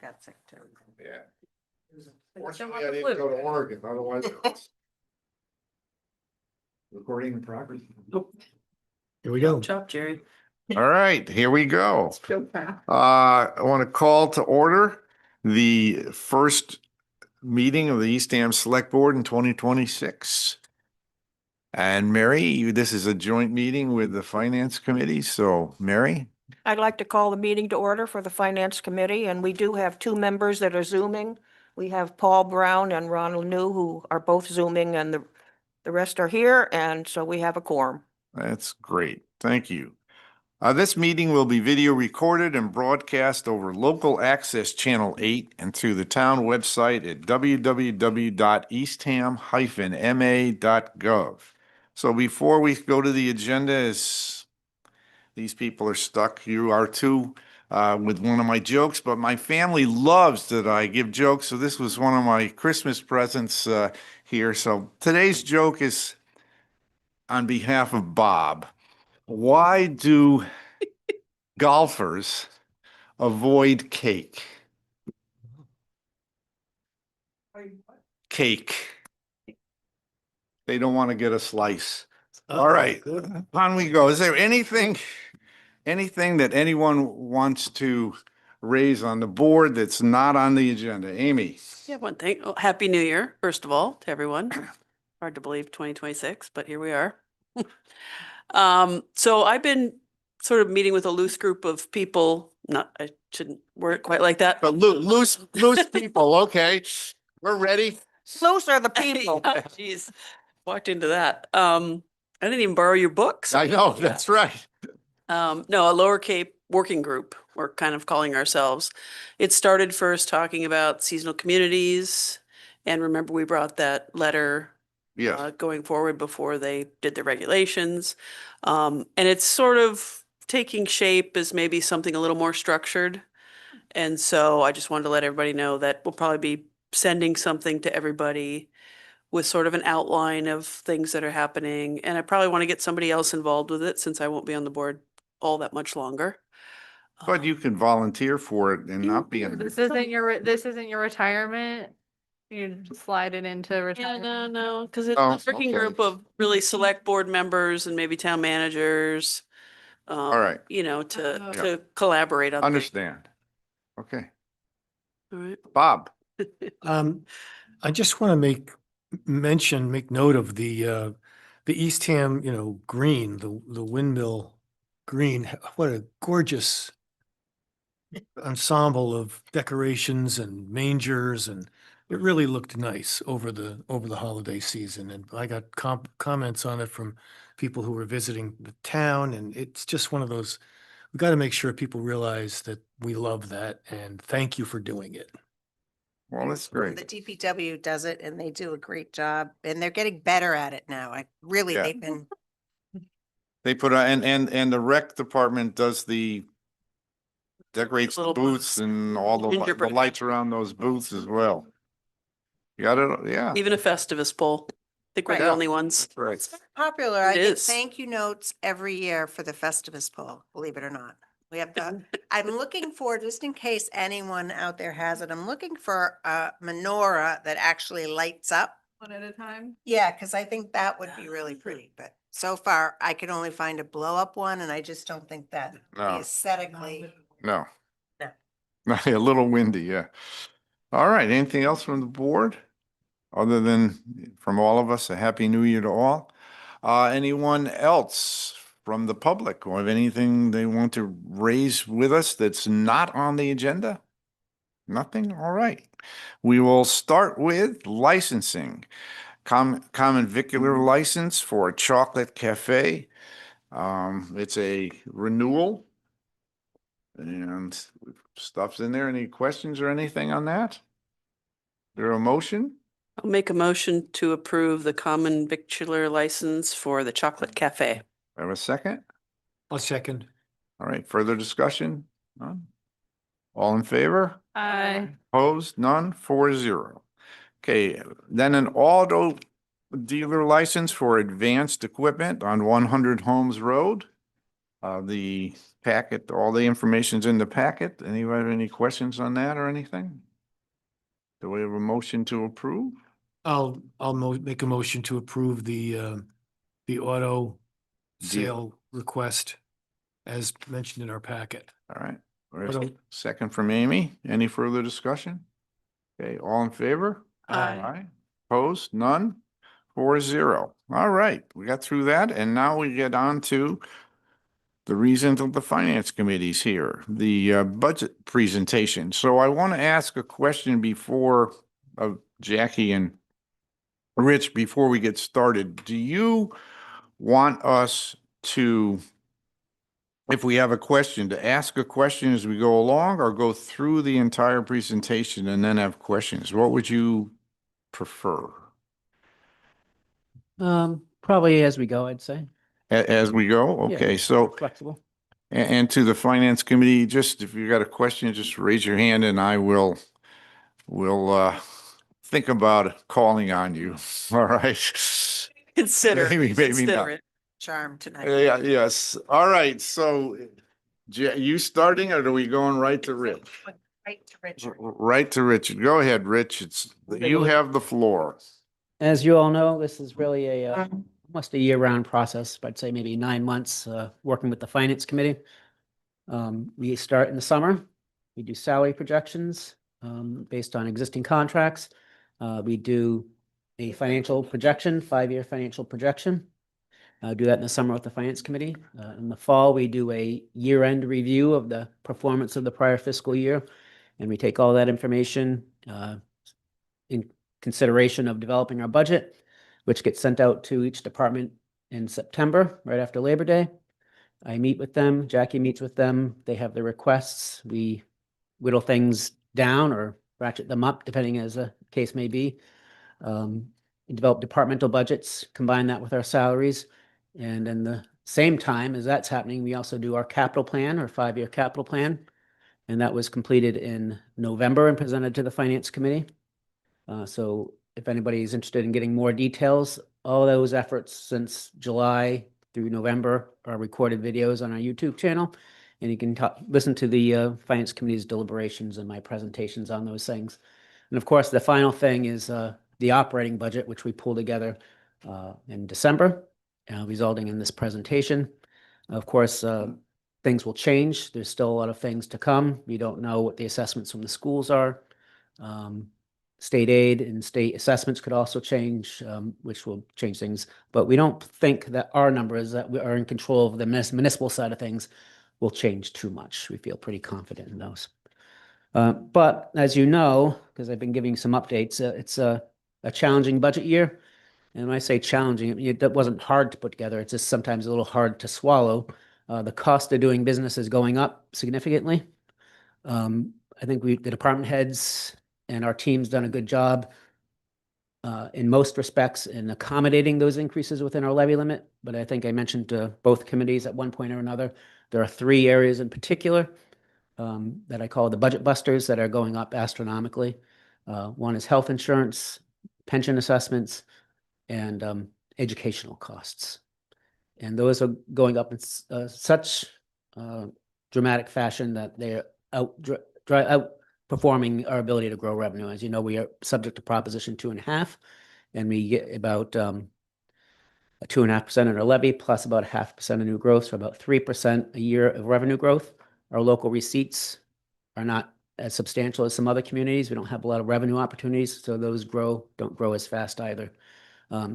got sick too. Yeah. It's Fortunately, I didn't go to Oregon, otherwise. Recording in progress. Here we go. Good job, Jerry. All right, here we go. Go fast. I want to call to order the first meeting of the Eastham Select Board in 2026. And Mary, this is a joint meeting with the Finance Committee, so Mary? I'd like to call the meeting to order for the Finance Committee, and we do have two members that are Zooming. We have Paul Brown and Ronald New, who are both Zooming, and the rest are here, and so we have a quorum. That's great. Thank you. This meeting will be video recorded and broadcast over Local Access Channel 8 and through the town website at www.eastham-ma.gov. So before we go to the agenda, as these people are stuck, you are too, with one of my jokes, but my family loves that I give jokes. So this was one of my Christmas presents here. So today's joke is on behalf of Bob. Why do golfers avoid cake? Cake. They don't want to get a slice. All right, on we go. Is there anything that anyone wants to raise on the board that's not on the agenda? Amy? Yeah, one thing. Oh, Happy New Year, first of all, to everyone. Hard to believe 2026, but here we are. So I've been sort of meeting with a loose group of people. Not, I shouldn't word it quite like that. But loose people, okay. We're ready. Those are the people. Yeah, Jeez, walked into that. I didn't even borrow your books. I know, that's right. No, a Lower Cape working group, we're kind of calling ourselves. It started first talking about seasonal communities. And remember, we brought that letter Yeah, going forward before they did the regulations. And it's sort of taking shape as maybe something a little more structured. And so I just wanted to let everybody know that we'll probably be sending something to everybody with sort of an outline of things that are happening. And I probably want to get somebody else involved with it since I won't be on the board all that much longer. but you can volunteer for it and not be in. This isn't your retirement. You just slide it into Yeah, retirement. no, because it's Oh, a working okay. group of really select board members and maybe town managers. All right. You know, Yeah. to collaborate on things. Understand. Okay, All right. Bob. I just want to make note of the Eastham, green, the windmill green. What a gorgeous ensemble of decorations and mangers, and it really looked nice over the holiday season. And I got comments on it from people who were visiting the town, and it's just one of those, we got to make sure people realize that we love that, and thank you for doing it. Well, that's The great. DPW does it and they do a great job and they're getting better at it now. Yeah. They've been, They put, and the rec department does decorates the Little booths and all the gingerbread. lights around those booths as well. You got it, yeah. Even a Festivus poll. I think we're Right. the only ones. Right. popular. I It get is. thank you notes every year for the Festivus poll, believe it or not. We have done, I'm looking for, just in case anyone out there has it, I'm looking for a menorah that actually lights up. One at a time. Yeah, because I think that would be really pretty, but so far I could only find a blow up one and I just don't think that No. aesthetically. No. No. A little windy, yeah. All right, anything else from the board? Other than from all of us, a happy new year to all. Anyone else from the public or have anything they want to raise with us that's not on the agenda? Nothing? All right. We will start with licensing. Common vicular license for Chocolate Cafe. It's a renewal. And stuff's in there. Any questions or anything on that? There a motion? I'll make a motion to approve the common victular license for the Chocolate Cafe. Have a second? I'll second. All right, further discussion? None? All in favor? Opposed? None? 4-0. Okay, then an auto dealer license for advanced equipment on 100 Holmes Road. The packet, all the information's in the packet. Anybody have any questions on that or anything? Do we have a motion to approve? I'll make a motion to approve the auto Deal. sale request as mentioned in our packet. All right. Auto- Second from Amy. Any further discussion? Okay, all in favor? Aye. Opposed? None? 4-0. All right, we got through that, and now we get on to the reasons of the finance committees here, the budget presentation. So I want to ask a question before of Jackie and Rich, before we get started. Do you want us to, if we have a question, to ask a question as we go along, or go through the entire presentation and then have questions? What would you prefer? Probably as we go, I'd say. As we go? Yeah. Okay, so, Flexible. and to the finance committee, just if you got a question, just raise your hand and I will think about calling on you. All right. Consider, Maybe not. consider it. Charm tonight. Yeah, yes. All right, so you starting or are we going right to Rich? Right to Richard. Right to Richard. Go ahead, Rich. You have the floor. As you all know, this is really a almost a year-round process, but I'd say maybe 9 months working with the finance committee. We start in the summer. We do salary projections based on existing contracts. We do a financial projection, 5-year financial projection. Do that in the summer with the finance committee. In the fall, we do a year-end review of the performance of the prior fiscal year. And we take all that information in consideration of developing our budget, which gets sent out to each department in September, right after Labor Day. I meet with them, Jackie meets with them, they have their requests, we whittle things down or ratchet them up, depending as the case may be. Develop departmental budgets, combine that with our salaries. And in the same time as that's happening, we also do our capital plan, our 5-year capital plan. And that was completed in November and presented to the finance committee. So if anybody is interested in getting more details, all those efforts since July through November are recorded videos on our YouTube channel. And you can listen to the finance committee's deliberations and my presentations on those things. And of course, the final thing is the operating budget, which we pull together in December, resulting in this presentation. Of course, things will change. There's still a lot of things to come. We don't know what the assessments from the schools are. State aid and state assessments could also change, which will change things. But we don't think that our numbers that we are in control of the municipal side of things will change too much. We feel pretty confident in those. But as you know, because I've been giving some updates, it's a challenging budget year. And when I say challenging, it wasn't hard to put together. It's just sometimes a little hard to swallow. The cost of doing business is going up significantly. I think the department heads and our team's done a good job in most respects in accommodating those increases within our levy limit. But I think I mentioned to both committees at one point or another, there are 3 areas in particular that I call the budget busters that are going up astronomically. One is health insurance, pension assessments, and educational costs. And those are going up in such dramatic fashion that they're outperforming our ability to grow revenue. As you know, we are subject to Proposition 2.5, and we get about a 2.5% in our levy, plus about 0.5% of new growth, so about 3% a year of revenue growth. Our local receipts are not as substantial as some other communities. We don't have a lot of revenue opportunities, so those don't grow as fast either.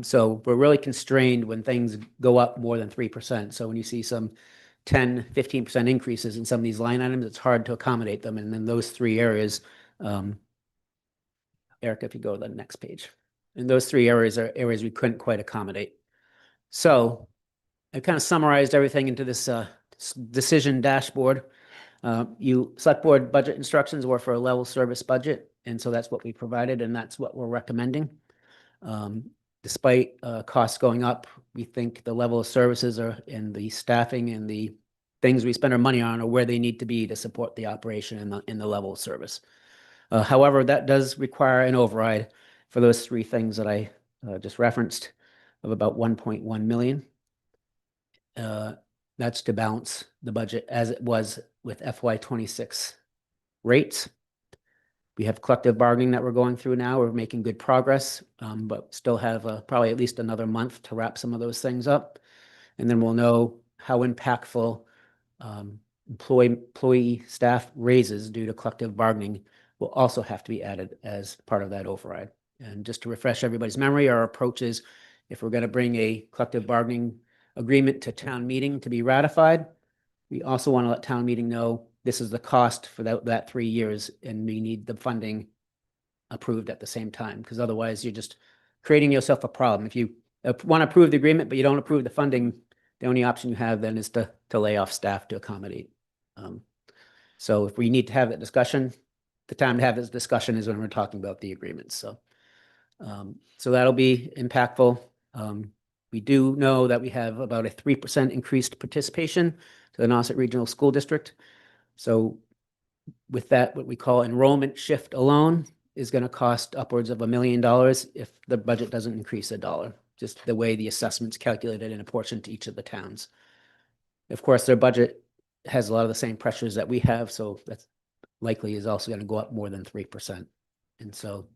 So we're really constrained when things go up more than 3%. So when you see some 10, 15% increases in some of these line items, it's hard to accommodate them. And then those 3 areas, Erica, if you go to the next page, and those 3 areas are areas we couldn't quite accommodate. So I kind of summarized everything into this decision dashboard. Select board budget instructions were for a level service budget. And so that's what we provided, and that's what we're recommending. Despite costs going up, we think the level of services and the staffing and the things we spend our money on are where they need to be to support the operation in the level of service. However, that does require an override for those 3 things that I just referenced of about $1.1 million. That That's to balance the budget as it was with FY '26 rates. We have collective bargaining that we're going through now. We're making good progress, but still have probably at least another month to wrap some of those things up. And then we'll know how impactful employee staff raises due to collective bargaining will also have to be added as part of that override. And just to refresh everybody's memory, our approach is if we're going to bring a collective bargaining agreement to town meeting to be ratified, we also want to let town meeting know this is the cost for that 3 years, and we need the funding approved at the same time, because otherwise you're just creating yourself a problem. If you want to approve the agreement, but you don't approve the funding, the only option you have then is to lay off staff to accommodate. So if we need to have that discussion, the time to have this discussion is when we're talking about the agreements. So that'll be impactful. We do know that we have about a 3% increased participation to the Nauset Regional School District. So with that, what we call enrollment shift alone is going to cost upwards of $1 million if the budget doesn't increase $1, just the way the assessment's calculated and apportioned to each of the towns. Of course, their budget has a lot of the same pressures that we have, so that's likely is also going to go up more than 3%. And so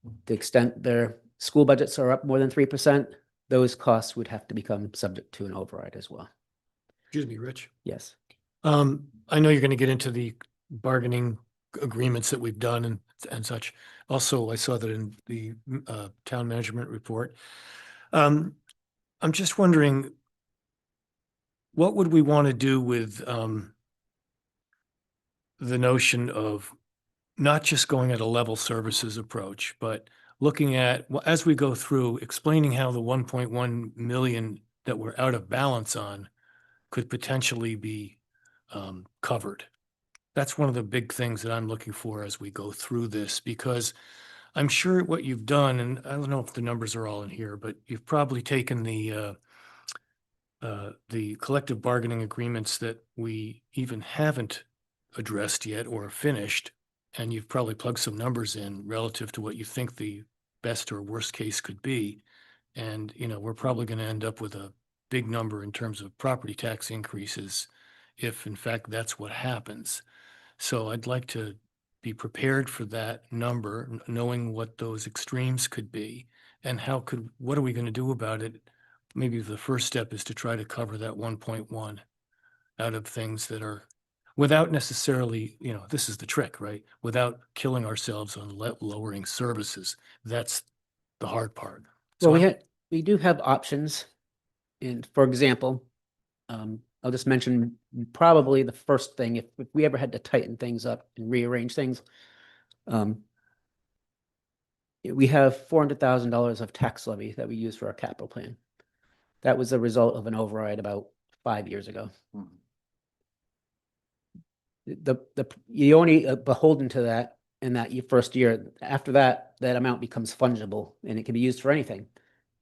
to the extent their school budgets are up more than 3%, those costs would have to become subject to an override as well. Excuse me, Rich. Yes. I know you're going to get into the bargaining agreements that we've done and such. Also, I saw that in the town management report. I'm just wondering, what would we want to do with the notion of not just going at a level services approach, but looking at, as we go through, explaining how the 1.1 million that we're out of balance on could potentially be covered. That's one of the big things that I'm looking for as we go through this, because I'm sure what you've done, and I don't know if the numbers are all in here, but you've probably taken the collective bargaining agreements that we even haven't addressed yet or finished, and you've probably plugged some numbers in relative to what you think the best or worst case could be. And, we're probably going to end up with a big number in terms of property tax increases, if in fact that's what happens. So I'd like to be prepared for that number, knowing what those extremes could be and what are we going to do about it? Maybe the first step is to try to cover that 1.1 out of things that are without necessarily, this is the trick, right? Without killing ourselves on lowering services. That's the hard part. Well, So we do have options. And for example, I'll just mention probably the first thing, if we ever had to tighten things up and rearrange things, we have $400,000 of tax levy that we use for our capital plan. That was a result of an override about 5 years ago. You only beholden to that in that first year. After that, that amount becomes fungible and it can be used for anything.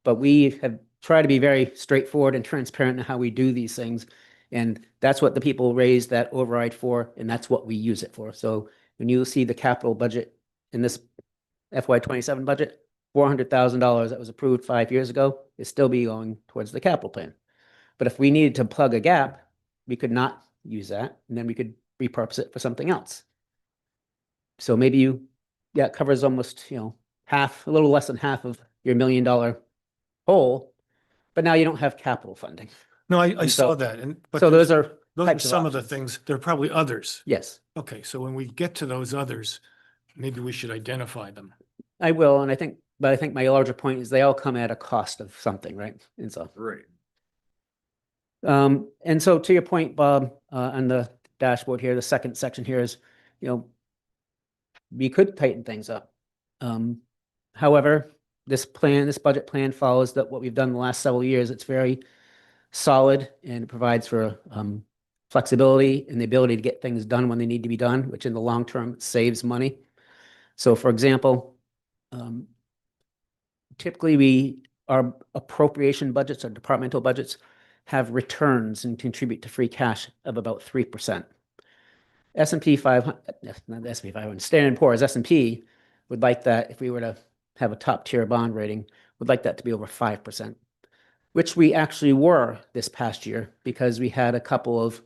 But we have tried to be very straightforward and transparent in how we do these things. And that's what the people raised that override for, and that's what we use it for. So when you see the capital budget in this FY '27 budget, $400,000 that was approved 5 years ago is still be going towards the capital plan. But if we needed to plug a gap, we could not use that, and then we could repurpose it for something else. So maybe it covers almost, half, a little less than half of your $1 million hole, but now you don't have capital funding. no, I And saw so- that. But So those are those are types of some of the options. things. There are probably others. Yes, Okay, so when we get to those others, maybe we should identify them. I will. And I think my larger point is they all come at a cost of something, right? And so, Great. and so to your point, Bob, on the dashboard here, the second section here is, we could tighten things up. However, this budget plan follows what we've done the last several years. It's very solid and it provides for flexibility and the ability to get things done when they need to be done, which in the long term saves money. So for example, typically our appropriation budgets, our departmental budgets have returns and contribute to free cash of about 3%. S&P 500, not the S&P 500, Standard & Poor's S&P would like that if we were to have a top tier bond rating, would like that to be over 5%. which we actually were this past year because we had a couple of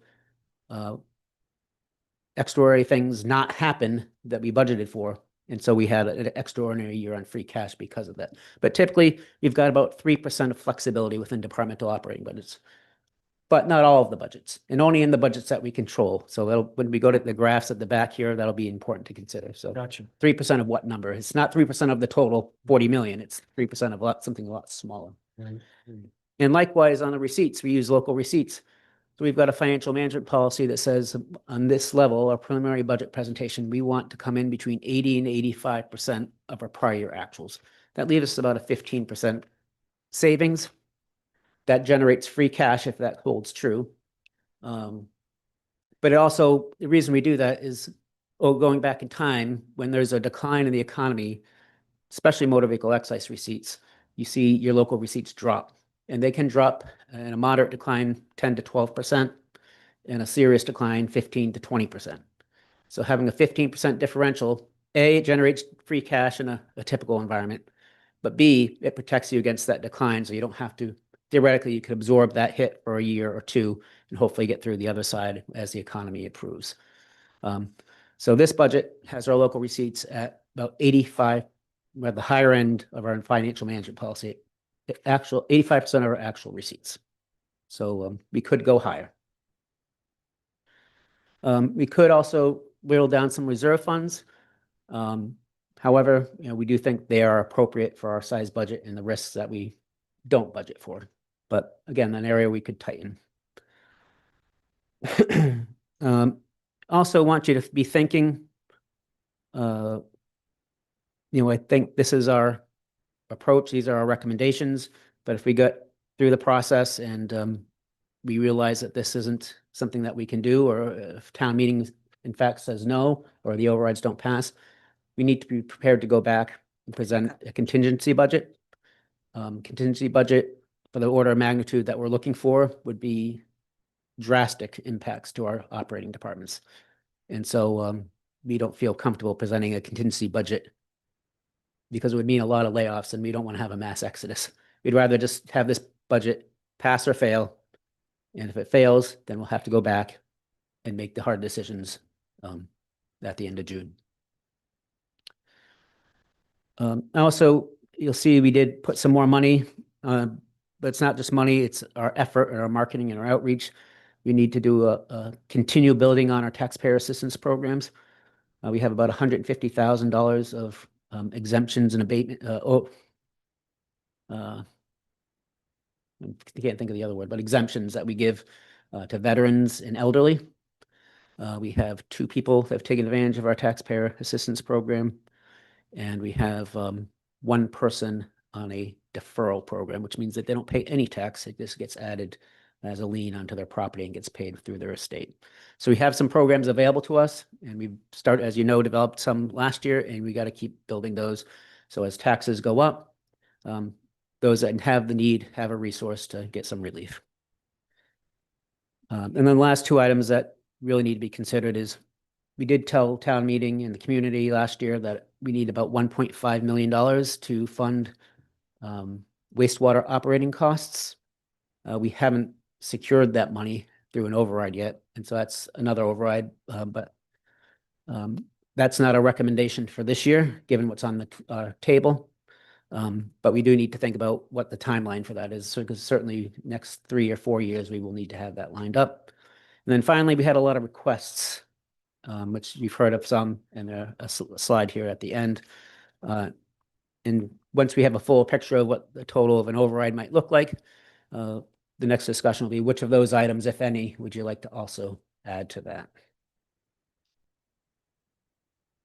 extraordinary things not happen that we budgeted for. And so we had an extraordinary year on free cash because of that. But typically, you've got about 3% of flexibility within departmental operating budgets, but not all of the budgets, and only in the budgets that we control. So when we go to the graphs at the back here, that'll be important to consider. So Gotcha. 3% of what number? It's not 3% of the total 40 million. It's 3% of something a lot smaller. Right. And likewise, on the receipts, we use local receipts. So we've got a financial management policy that says on this level, our preliminary budget presentation, we want to come in between 80 and 85% of our prior year actuals. That leaves us about a 15% savings. That generates free cash if that holds true. But it also, the reason we do that is, going back in time, when there's a decline in the economy, especially motor vehicle excise receipts, you see your local receipts drop. And they can drop in a moderate decline 10 to 12%, and a serious decline 15 to 20%. So having a 15% differential, A, it generates free cash in a typical environment, but B, it protects you against that decline, so you don't have to, theoretically, you could absorb that hit for a year or two and hopefully get through the other side as the economy improves. So this budget has our local receipts at about 85, we're at the higher end of our financial management policy, actual 85% of our actual receipts. So we could go higher. We could also whittle down some reserve funds. However, we do think they are appropriate for our size budget and the risks that we don't budget for. But again, an area we could tighten. Also want you to be thinking, I think this is our approach. These are our recommendations. But if we get through the process and we realize that this isn't something that we can do, or if town meeting in fact says no, or the overrides don't pass, we need to be prepared to go back and present a contingency budget. Contingency budget for the order of magnitude that we're looking for would be drastic impacts to our operating departments. And so we don't feel comfortable presenting a contingency budget because it would mean a lot of layoffs, and we don't want to have a mass exodus. We'd rather just have this budget pass or fail. And if it fails, then we'll have to go back and make the hard decisions at the end of June. Also, you'll see we did put some more money, but it's not just money, it's our effort and our marketing and our outreach. We need to do a continue building on our taxpayer assistance programs. We have about $150,000 of exemptions and abatement. I can't think of the other word, but exemptions that we give to veterans and elderly. We have 2 people that have taken advantage of our taxpayer assistance program, and we have 1 person on a deferral program, which means that they don't pay any tax. It just gets added as a lien onto their property and gets paid through their estate. So we have some programs available to us, and we've started, as you know, developed some last year, and we got to keep building those. So as taxes go up, those that have the need have a resource to get some relief. And then the last 2 items that really need to be considered is, we did tell town meeting and the community last year that we need about $1.5 million to fund wastewater operating costs. We haven't secured that money through an override yet, and so that's another override, but that's not a recommendation for this year, given what's on the table. But we do need to think about what the timeline for that is, because certainly next 3 or 4 years, we will need to have that lined up. And then finally, we had a lot of requests, which you've heard of some, and a slide here at the end. And once we have a full picture of what the total of an override might look like, the next discussion will be which of those items, if any, would you like to also add to that?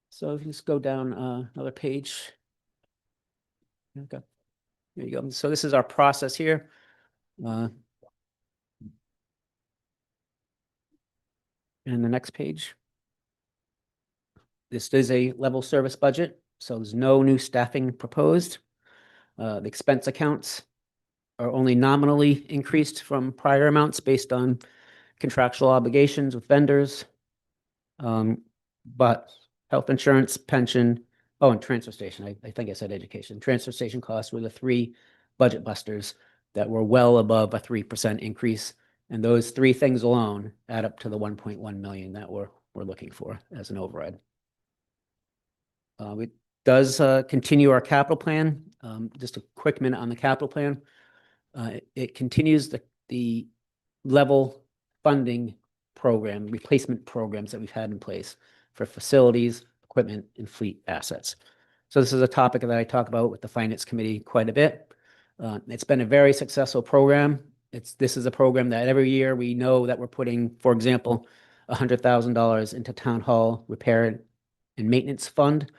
So if you just go down another page. Okay, there you go. So this is our process here. And the next page. This is a level service budget, so there's no new staffing proposed. The expense accounts are only nominally increased from prior amounts based on contractual obligations with vendors. But health insurance, pension, and transfer station. I think I said education. Transfer station costs were the 3 budget busters. that were well above a 3% increase. And those three things alone add up to the 1.1 million that we're looking for as an override. It does continue our capital plan. Just a quick minute on the capital plan. It continues the level funding program, replacement programs that we've had in place for facilities, equipment, and fleet assets. So this is a topic that I talk about with the Finance Committee quite a bit. It's been a very successful program. This is a program that every year we know that we're putting, for example, $100,000 into Town Hall repair and maintenance fund,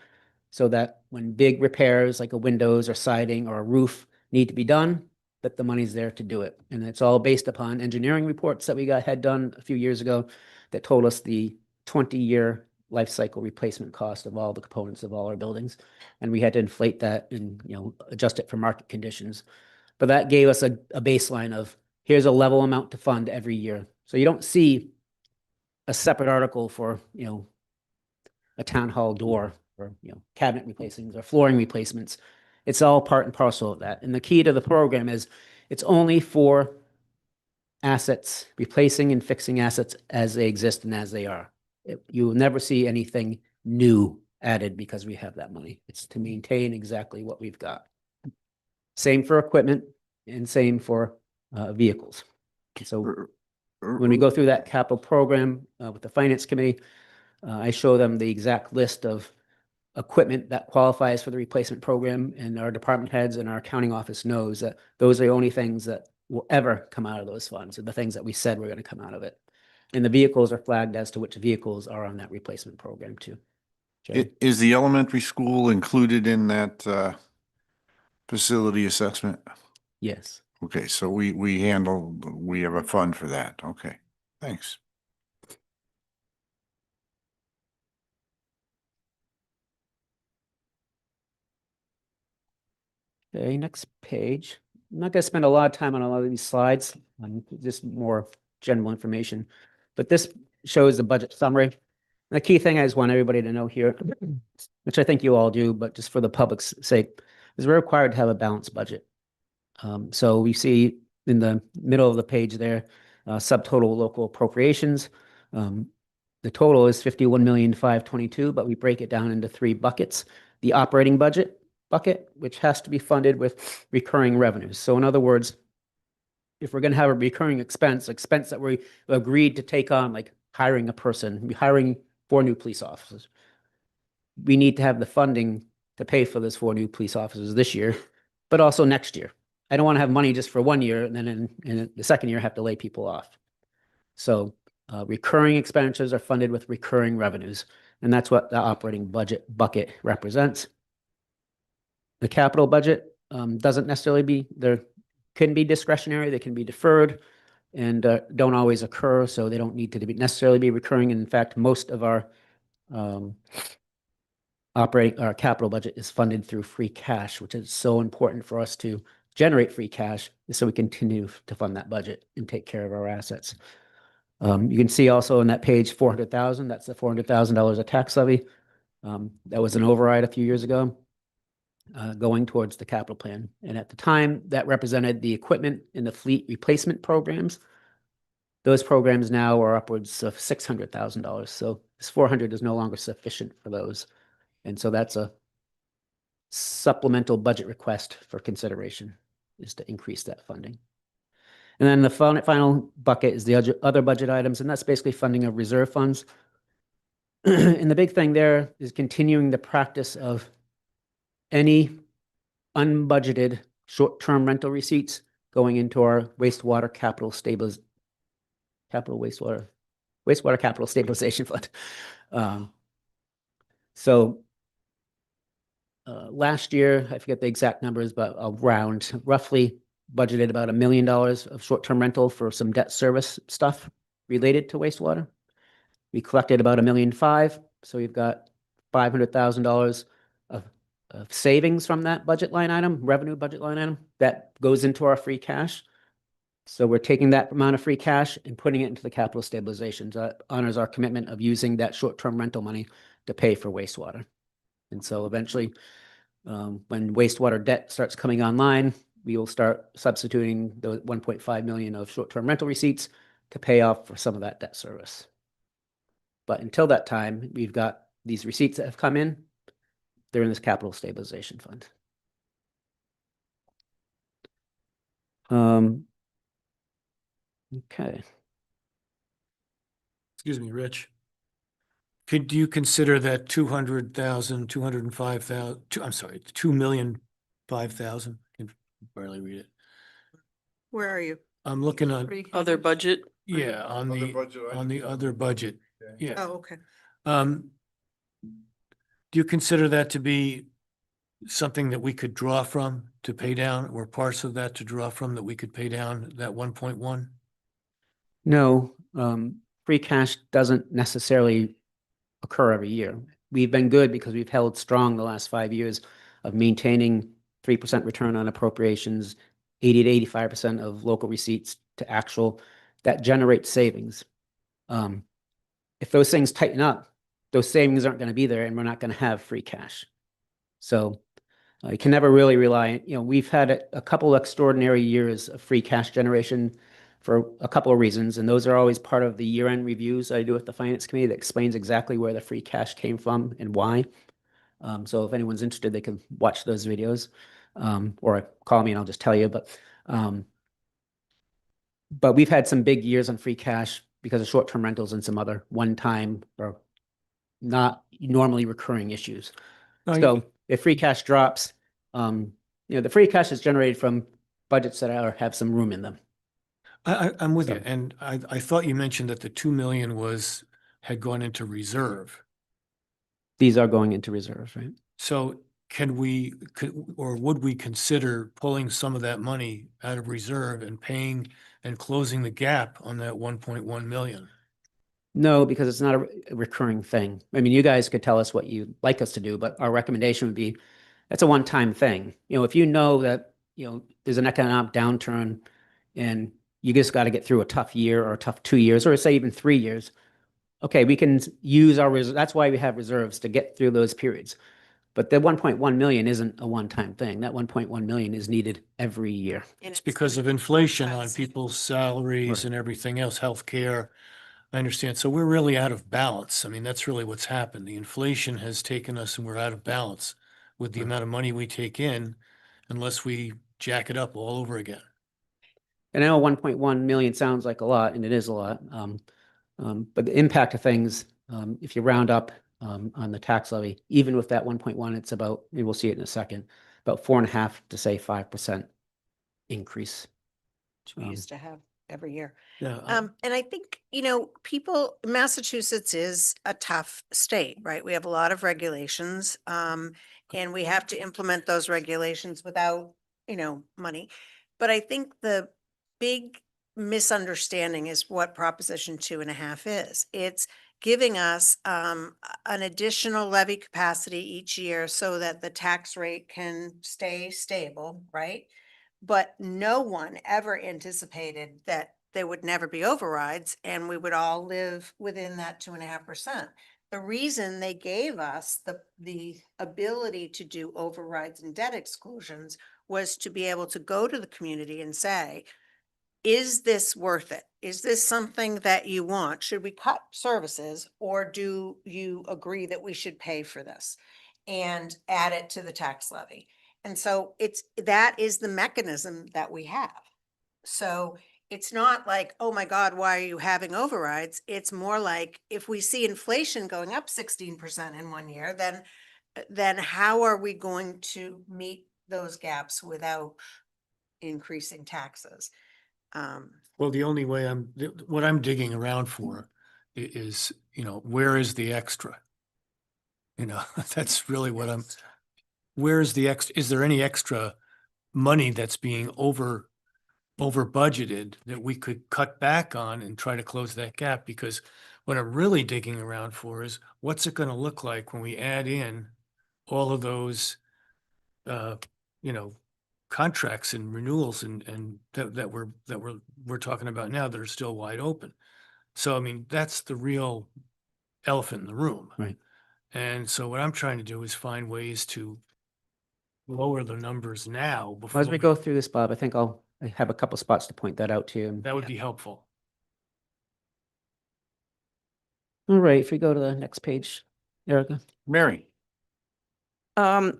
so that when big repairs like a windows or siding or a roof need to be done, that the money's there to do it. And it's all based upon engineering reports that we had done a few years ago that told us the 20-year life cycle replacement cost of all the components of all our buildings. And we had to inflate that and, adjust it for market conditions. But that gave us a baseline of, here's a level amount to fund every year. So you don't see a separate article for, a town hall door or, cabinet replacements or flooring replacements. It's all part and parcel of that. And the key to the program is it's only for assets, replacing and fixing assets as they exist and as they are. You will never see anything new added because we have that money. It's to maintain exactly what we've got. Same for equipment and same for vehicles. So when we go through that capital program with the Finance Committee, I show them the exact list of equipment that qualifies for the replacement program, and our department heads and our accounting office knows that those are the only things that will ever come out of those funds, or the things that we said were going to come out of it. And the vehicles are flagged as to which vehicles are on that replacement program too. Jerry? Is the elementary school included in that facility assessment? Yes. Okay, so we have a fund for that. Okay, thanks. Okay, next page. I'm not going to spend a lot of time on a lot of these slides, just more general information. But this shows the budget summary. And the key thing I just want everybody to know here, which I think you all do, but just for the public's sake, is we're required to have a balanced budget. So we see in the middle of the page there, subtotal local appropriations. The total is 51,522,000, but we break it down into three buckets. The operating budget bucket, which has to be funded with recurring revenues. So in other words, if we're going to have a recurring expense that we agreed to take on, like hiring a person, hiring 4 new police officers, we need to have the funding to pay for those 4 new police officers this year, but also next year. I don't want to have money just for 1 year and then in the second year have to lay people off. So recurring expenditures are funded with recurring revenues, and that's what the operating budget bucket represents. The capital budget doesn't necessarily can be discretionary, they can be deferred and don't always occur, so they don't need to necessarily be recurring. And in fact, most of our capital budget is funded through free cash, which is so important for us to generate free cash so we continue to fund that budget and take care of our assets. You can see also on that page, 400,000, that's the $400,000 of tax levy. That was an override a few years ago. Going towards the capital plan. And at the time, that represented the equipment in the fleet replacement programs. Those programs now are upwards of $600,000. So this 400 is no longer sufficient for those. And so that's a supplemental budget request for consideration, is to increase that funding. And then the final bucket is the other budget items, and that's basically funding of reserve funds. And the big thing there is continuing the practice of any unbudgeted short-term rental receipts going into our wastewater capital stabilization fund. Last year, I forget the exact numbers, but around roughly budgeted about $1 million of short-term rental for some debt service stuff related to wastewater. We collected about $1.5 million, so we've got $500,000 of savings from that budget line item, revenue budget line item, that goes into our free cash. So we're taking that amount of free cash and putting it into the capital stabilization. That honors our commitment of using that short-term rental money to pay for wastewater. And so eventually, when wastewater debt starts coming online, we will start substituting the 1.5 million of short-term rental receipts to pay off for some of that debt service. But until that time, we've got these receipts that have come in. They're in this capital stabilization fund. Okay. Excuse me, Rich. Could you consider that 200,000, 205,000, I'm sorry, 2,005,000? I can barely read it. Where are you? I'm looking on, Other budget, yeah, on Other the, budget on the items. other budget. Okay. Yeah. Oh, okay. Do you consider that to be something that we could draw from to pay down, or parts of that to draw from that we could pay down that 1.1? No, free cash doesn't necessarily occur every year. We've been good because we've held strong the last 5 years of maintaining 3% return on appropriations, 80 to 85% of local receipts to actual. That generates savings. If those things tighten up, those savings aren't going to be there, and we're not going to have free cash. So you can never really rely. We've had a couple extraordinary years of free cash generation for a couple of reasons, and those are always part of the year-end reviews I do with the Finance Committee that explains exactly where the free cash came from and why. So if anyone's interested, they can watch those videos, or call me and I'll just tell you. But we've had some big years on free cash because of short-term rentals and some other one-time or not normally recurring issues. No, So if free cash drops, the free cash is generated from budgets that have some room in them. I'm with you. So- And I thought you mentioned that the 2 million had gone into reserve. These are going into reserves, right? So would we consider pulling some of that money out of reserve and paying and closing the gap on that 1.1 million? No, because it's not a recurring thing. I mean, you guys could tell us what you'd like us to do, but our recommendation would be, that's a one-time thing. If you know that, there's an economic downturn and you just got to get through a tough year or a tough 2 years, or say even 3 years. Okay, we can use our reserves. That's why we have reserves, to get through those periods. But the 1.1 million isn't a one-time thing. That 1.1 million is needed every year. And It's because of inflation on people's salaries Right. and everything else, healthcare. I understand. So we're really out of balance. I mean, that's really what's happened. The inflation has taken us and we're out of balance with the Right. amount of money we take in unless we jack it up all over again. And I know 1.1 million sounds like a lot, and it is a lot. But the impact of things, if you round up on the tax levy, even with that 1.1, it's about, and we'll see it in a second, about 4.5 to say 5% increase. we used to have every year. Yeah. And I think, Massachusetts is a tough state, right? We have a lot of regulations, and we have to implement those regulations without, money. But I think the big misunderstanding is what Proposition 2.5 is. It's giving us an additional levy capacity each year so that the tax rate can stay stable, right? But no one ever anticipated that there would never be overrides and we would all live within that 2.5%. The reason they gave us the ability to do overrides and debt exclusions was to be able to go to the community and say, is this worth it? Is this something that you want? Should we cut services, or do you agree that we should pay for this and add it to the tax levy? And so that is the mechanism that we have. So it's not like, oh my God, why are you having overrides? It's more like, if we see inflation going up 16% in 1 year, then how are we going to meet those gaps without increasing taxes? Well, the only way what I'm digging around for is, where is the extra? That's really what where is the is there any extra money that's being over budgeted that we could cut back on and try to close that gap? Because what I'm really digging around for is, what's it going to look like when we add in all of those, contracts and renewals and that we're talking about now that are still wide open. So, I mean, that's the real elephant in the room. Right. And so what I'm trying to do is find ways to lower the numbers now before. As we go through this, Bob, I think I have a couple spots to point that out to you. That would be helpful. All right, if we go to the next page, Erica. Mary? A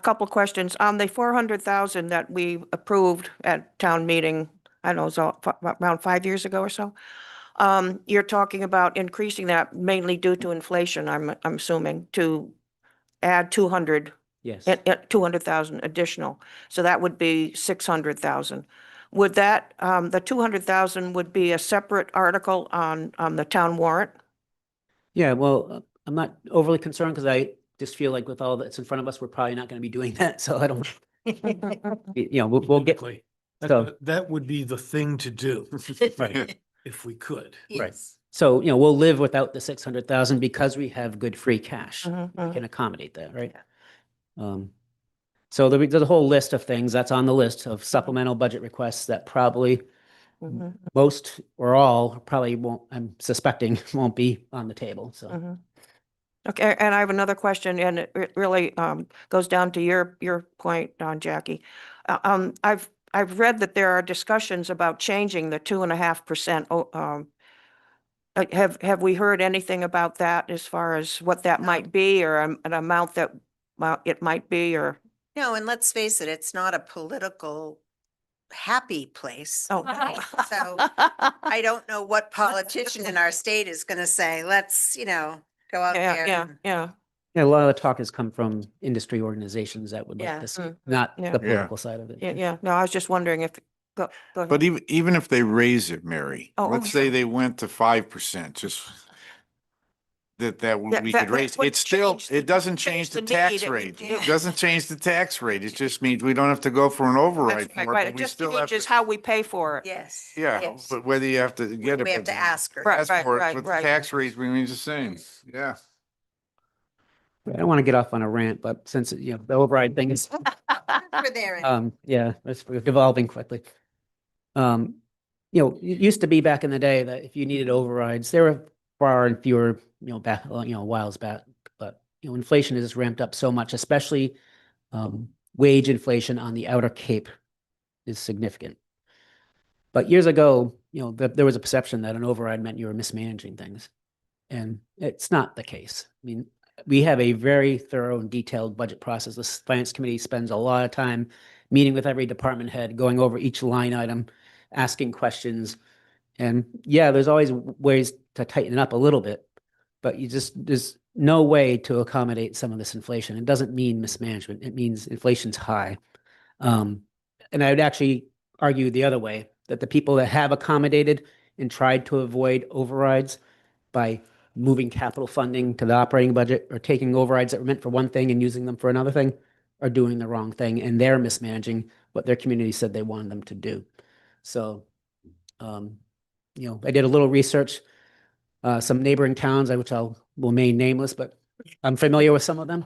couple questions. On the 400,000 that we approved at town meeting, I don't know, it was around 5 years ago or so. You're talking about increasing that mainly due to inflation, I'm assuming, to add 200, Yes. 200,000 additional. So that would be 600,000. Would that, the 200,000 would be a separate article on the town warrant? Yeah, well, I'm not overly concerned because I just feel like with all that's in front of us, we're probably not going to be doing that. So I don't, we'll get, Typically, so- that would be the thing to do right. if we could. Yes. So, we'll live without the 600,000 because we have good free cash. Mhm, We mhm. can accommodate that, right? So there's a whole list of things that's on the list of supplemental budget requests that probably Mhm, most or all probably won't, I'm suspecting, won't be on the table. So, mhm. Okay, and I have another question, and it really goes down to your point, Jackie. I've read that there are discussions about changing the 2.5%. Have we heard anything about that as far as what that might be, or an amount that it might be, or? No, and let's face it, it's not a political happy place. Oh. So I don't know what politician in our state is going to say, let's, go out Yeah, there. yeah, and- yeah. yeah, a lot of the talk has come from industry organizations that would Yeah. like this, Mm. not Yeah. the political side of it. Yeah, yeah. No, I was just wondering if, go ahead. But even if they raise it, Mary, Oh, let's say they went to 5%, just that Yeah, we that could raise, would it's still, change the- it doesn't change change the the tax need. rate. Yeah. It doesn't change the tax rate. It just means we don't have to go for an override That's for it, right, but it we just still have changes to. how we pay for it. Yes. Yeah, yes. but whether you have to get it. We have but to ask her. Right. ask for it, but the right. tax rate remains the same. Yeah. I don't want to get off on a rant, but since, the override thing is, We're there. yeah, we're devolving quickly. It used to be back in the day that if you needed overrides, there were far and fewer, back, whiles back, but, inflation has ramped up so much, especially, wage inflation on the outer Cape is significant. But years ago, there was a perception that an override meant you were mismanaging things. And it's not the case. I mean, we have a very thorough and detailed budget process. The finance committee spends a lot of time meeting with every department head, going over each line item, asking questions. And yeah, there's always ways to tighten it up a little bit, but there's no way to accommodate some of this inflation. It doesn't mean mismanagement. It means inflation's high. And I would actually argue the other way, that the people that have accommodated and tried to avoid overrides by moving capital funding to the operating budget or taking overrides that were meant for one thing and using them for another thing are doing the wrong thing, and they're mismanaging what their community said they wanted them to do. So, I did a little research, some neighboring towns, which will remain nameless, but I'm familiar with some of them.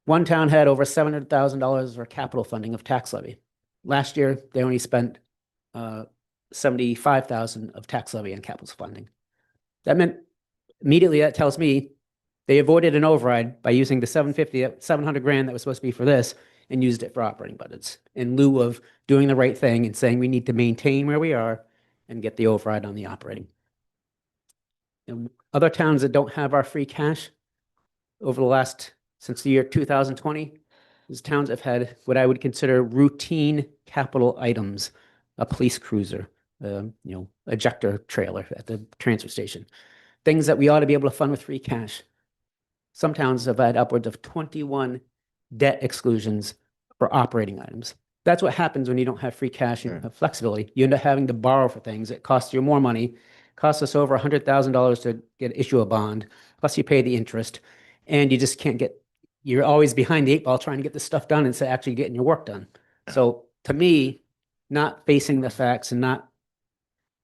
One town had over $700,000 for capital funding of tax levy. Last year, they only spent 75,000 of tax levy and capital funding. That meant immediately that tells me they avoided an override by using the 700 grand that was supposed to be for this and used it for operating budgets in lieu of doing the right thing and saying we need to maintain where we are and get the override on the operating. And other towns that don't have our free cash over the last, since the year 2020, these towns have had what I would consider routine capital items, a police cruiser, ejector trailer at the transfer station, things that we ought to be able to fund with free cash. Some towns have had upwards of 21 debt exclusions for operating items. That's what happens when you don't have free cash and Yeah. have flexibility. You end up having to borrow for things. It costs you more money. It costs us over $100,000 to issue a bond, plus you pay the interest, and you just can't you're always behind the eight ball trying to get this stuff done instead of actually getting your work done. So to me, not facing the facts and not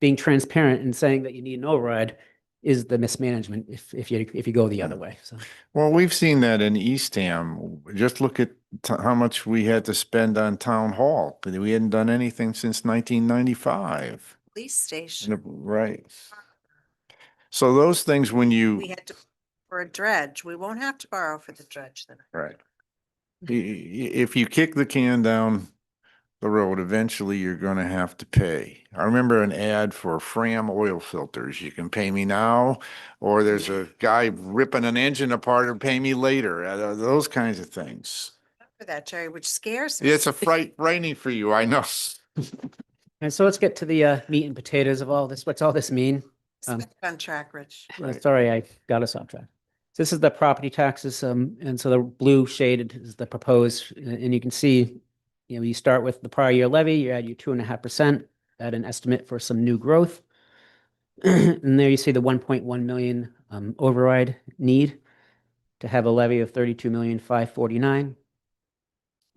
being transparent and saying that you need an override is the mismanagement if you go the other way. So Well, we've seen that in Eastham. Just look at how much we had to spend on town hall. We hadn't done anything since 1995. Police station. Right. So those things when We you, had to, for a dredge, we won't have to borrow for the dredge then. right. If you kick the can down the road, eventually you're gonna have to pay. I remember an ad for Fram oil filters. You can pay me now, or there's a guy ripping an engine apart or pay me later. Those kinds of things. For that, Jerry, which scares me. It's a frightening for you, I know. And so let's get to the meat and potatoes of all this. What's all this mean? Back on track, Rich. Right. Sorry, I got us off track. So this is the property taxes, and so the blue shaded is the proposed, and you can see, you start with the prior year levy, you add your 2.5%, add an estimate for some new growth. And there you see the 1.1 million override need to have a levy of 32,549,000.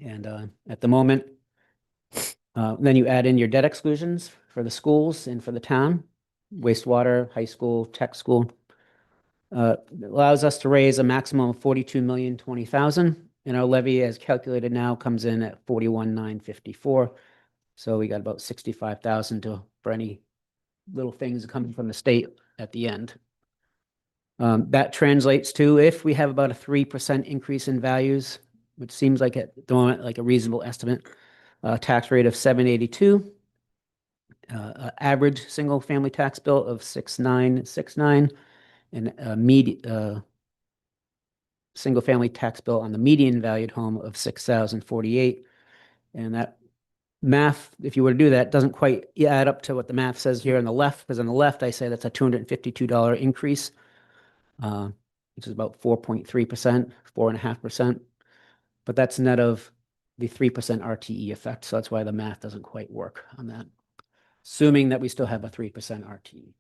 And at the moment, then you add in your debt exclusions for the schools and for the town, wastewater, high school, tech school. Allows us to raise a maximum of 42,020,000, and our levy as calculated now comes in at 41,954. So we got about 65,000 for any little things coming from the state at the end. That translates to, if we have about a 3% increase in values, which seems like at the moment like a reasonable estimate, tax rate of 782, average single family tax bill of 6,969, and a single family tax bill on the median valued home of 6,048. And that math, if you were to do that, doesn't quite add up to what the math says here on the left, because on the left, I say that's a $252 increase, which is about 4.3%, 4.5%. But that's net of the 3% RTE effect. So that's why the math doesn't quite work on that, assuming that we still have a 3% RTE.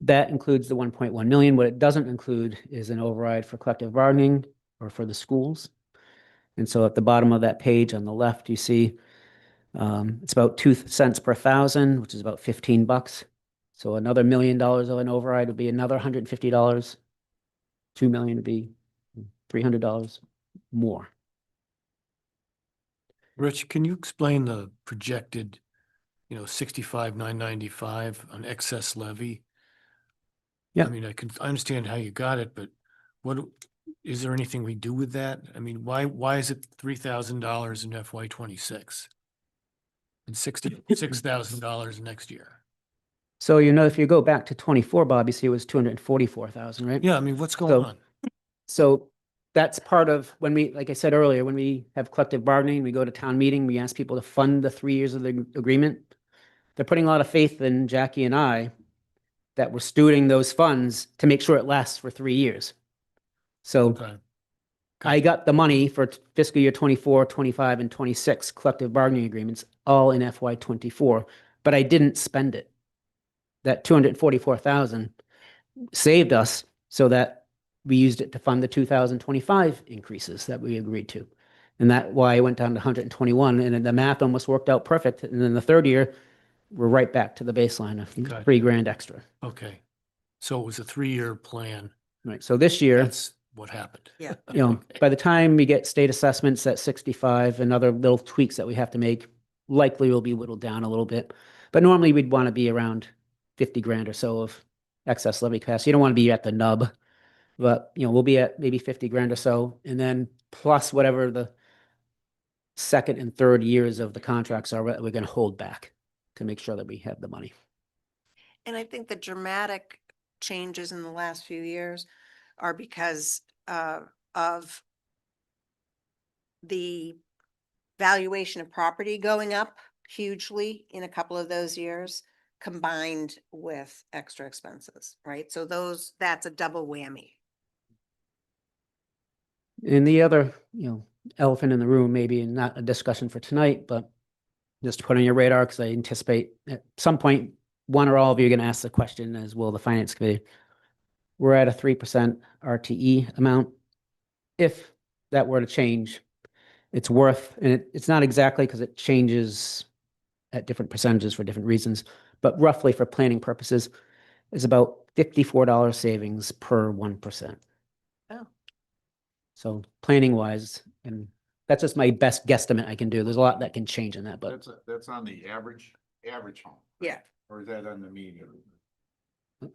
That includes the 1.1 million. What it doesn't include is an override for collective bargaining or for the schools. And so at the bottom of that page on the left, you see it's about 2 cents per thousand, which is about $15. So another $1 million of an override would be another $150. 2 million would be $300 more. Rich, can you explain the projected, 65,995 on excess levy? Yeah. I mean, I understand how you got it, but is there anything we do with that? I mean, why is it $3,000 in FY 26 and $66,000 next year? So, if you go back to 24, Bob, you see it was 244,000, right? Yeah, I mean, what's going So- on? So that's part of when we, like I said earlier, when we have collective bargaining, we go to town meeting, we ask people to fund the 3 years of the agreement. They're putting a lot of faith in Jackie and I that we're stewarding those funds to make sure it lasts for 3 years. So Okay. I got the money for fiscal year 24, 25, and 26 collective bargaining agreements, all in FY 24, but I didn't spend it. That 244,000 saved us so that we used it to fund the 2025 increases that we agreed to. And that's why I went down to 121, and then the math almost worked out perfect. And then the third year, we're right back to the baseline of Gotcha. $3,000 extra. Okay. So it was a 3-year plan. Right. So this year, That's what happened. Yeah. Okay. by the time we get state assessments at 65 and other little tweaks that we have to make, likely will be whittled down a little bit. But normally we'd want to be around 50 grand or so of excess levy capacity. You don't want to be at the nub, but we'll be at maybe 50 grand or so. And then plus whatever the second and third years of the contracts are, we're going to hold back to make sure that we have the money. And I think the dramatic changes in the last few years are because of the valuation of property going up hugely in a couple of those years, combined with extra expenses, right? So that's a double whammy. And the other, elephant in the room, maybe not a discussion for tonight, but just to put on your radar, because I anticipate at some point, one or all of you are going to ask the question, as will the finance committee. We're at a 3% RTE amount. If that were to change, it's worth, and it's not exactly because it changes at different percentages for different reasons, but roughly for planning purposes, is about $54 savings per 1%. Oh. So planning wise, and that's just my best guesstimate I can do. There's a lot that can change in that, but That's on the average home, Yeah. or is that on the median?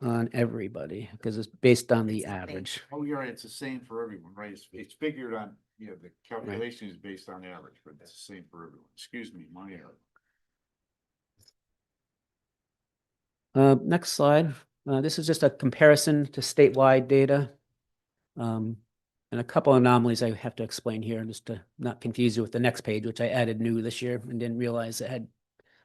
on everybody because it's based on the It's the same. average. Oh, you're right, it's the same for everyone, right? It's figured on, the calculation is based on average, but it's the same for everyone. Excuse me, my error. Next slide. This is just a comparison to statewide data. And a couple anomalies I have to explain here, just to not confuse you with the next page, which I added new this year and didn't realize it had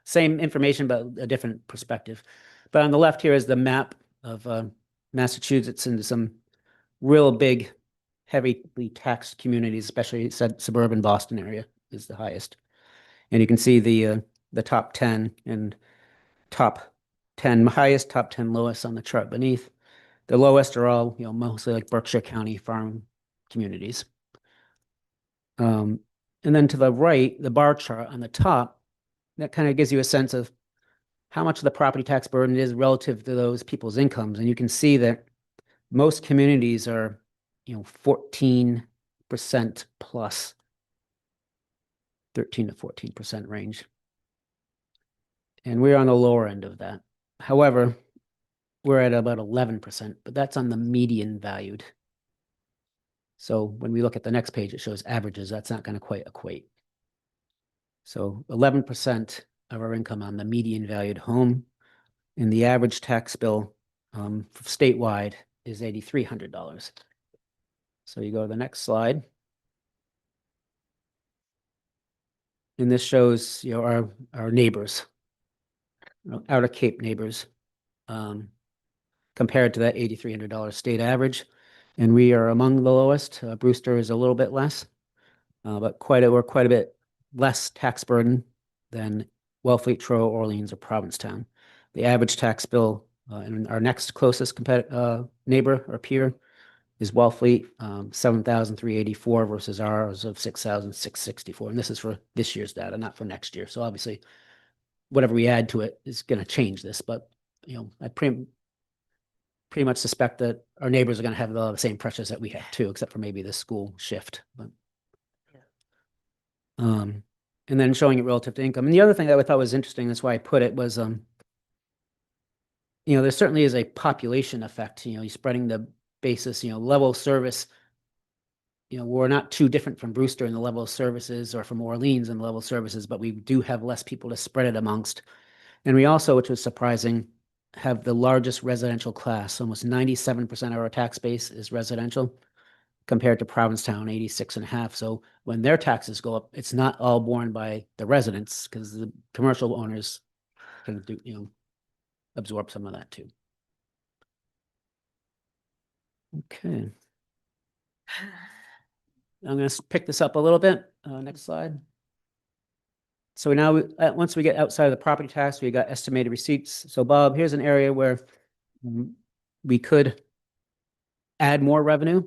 same information, but a different perspective. But on the left here is the map of Massachusetts into some real big, heavily taxed communities, especially suburban Boston area is the highest. And you can see the top 10 and top 10 highest, top 10 lowest on the chart beneath. The lowest are all, mostly like Berkshire County farm communities. And then to the right, the bar chart on the top, that kind of gives you a sense of how much of the property tax burden is relative to those people's incomes. And you can see that most communities are, 14% plus, 13 to 14% range. And we're on the lower end of that. However, we're at about 11%, but that's on the median valued. So when we look at the next page, it shows averages. That's not going to quite equate. So 11% of our income on the median valued home, and the average tax bill statewide is $8,300. So you go to the next slide. And this shows, our neighbors, outer Cape neighbors, compared to that $8,300 state average. And we are among the lowest. Brewster is a little bit less, but we're quite a bit less tax burden than Wellfleet, Truro, Orleans, or Provincetown. The average tax bill in our next closest neighbor or peer is Wellfleet, $7,384 versus ours of $6,664. And this is for this year's data, not for next year. So obviously, whatever we add to it is going to change this. But I pretty much suspect that our neighbors are going to have the same pressures that we have too, except for maybe the school shift. But and then showing it relative to income. And the other thing that I thought was interesting, that's why I put it, was there certainly is a population effect. You're spreading the basis. Level of service. We're not too different from Brewster in the level of services, or from Orleans in the level of services, but we do have less people to spread it amongst. And we also, which was surprising, have the largest residential class. Almost 97% of our tax base is residential, compared to Provincetown, 86.5%. So when their taxes go up, it's not all borne by the residents, because the commercial owners can do, absorb some of that too. Okay. I'm going to pick this up a little bit. Next slide. So now, once we get outside of the property tax, we got estimated receipts. So Bob, here's an area where we could add more revenue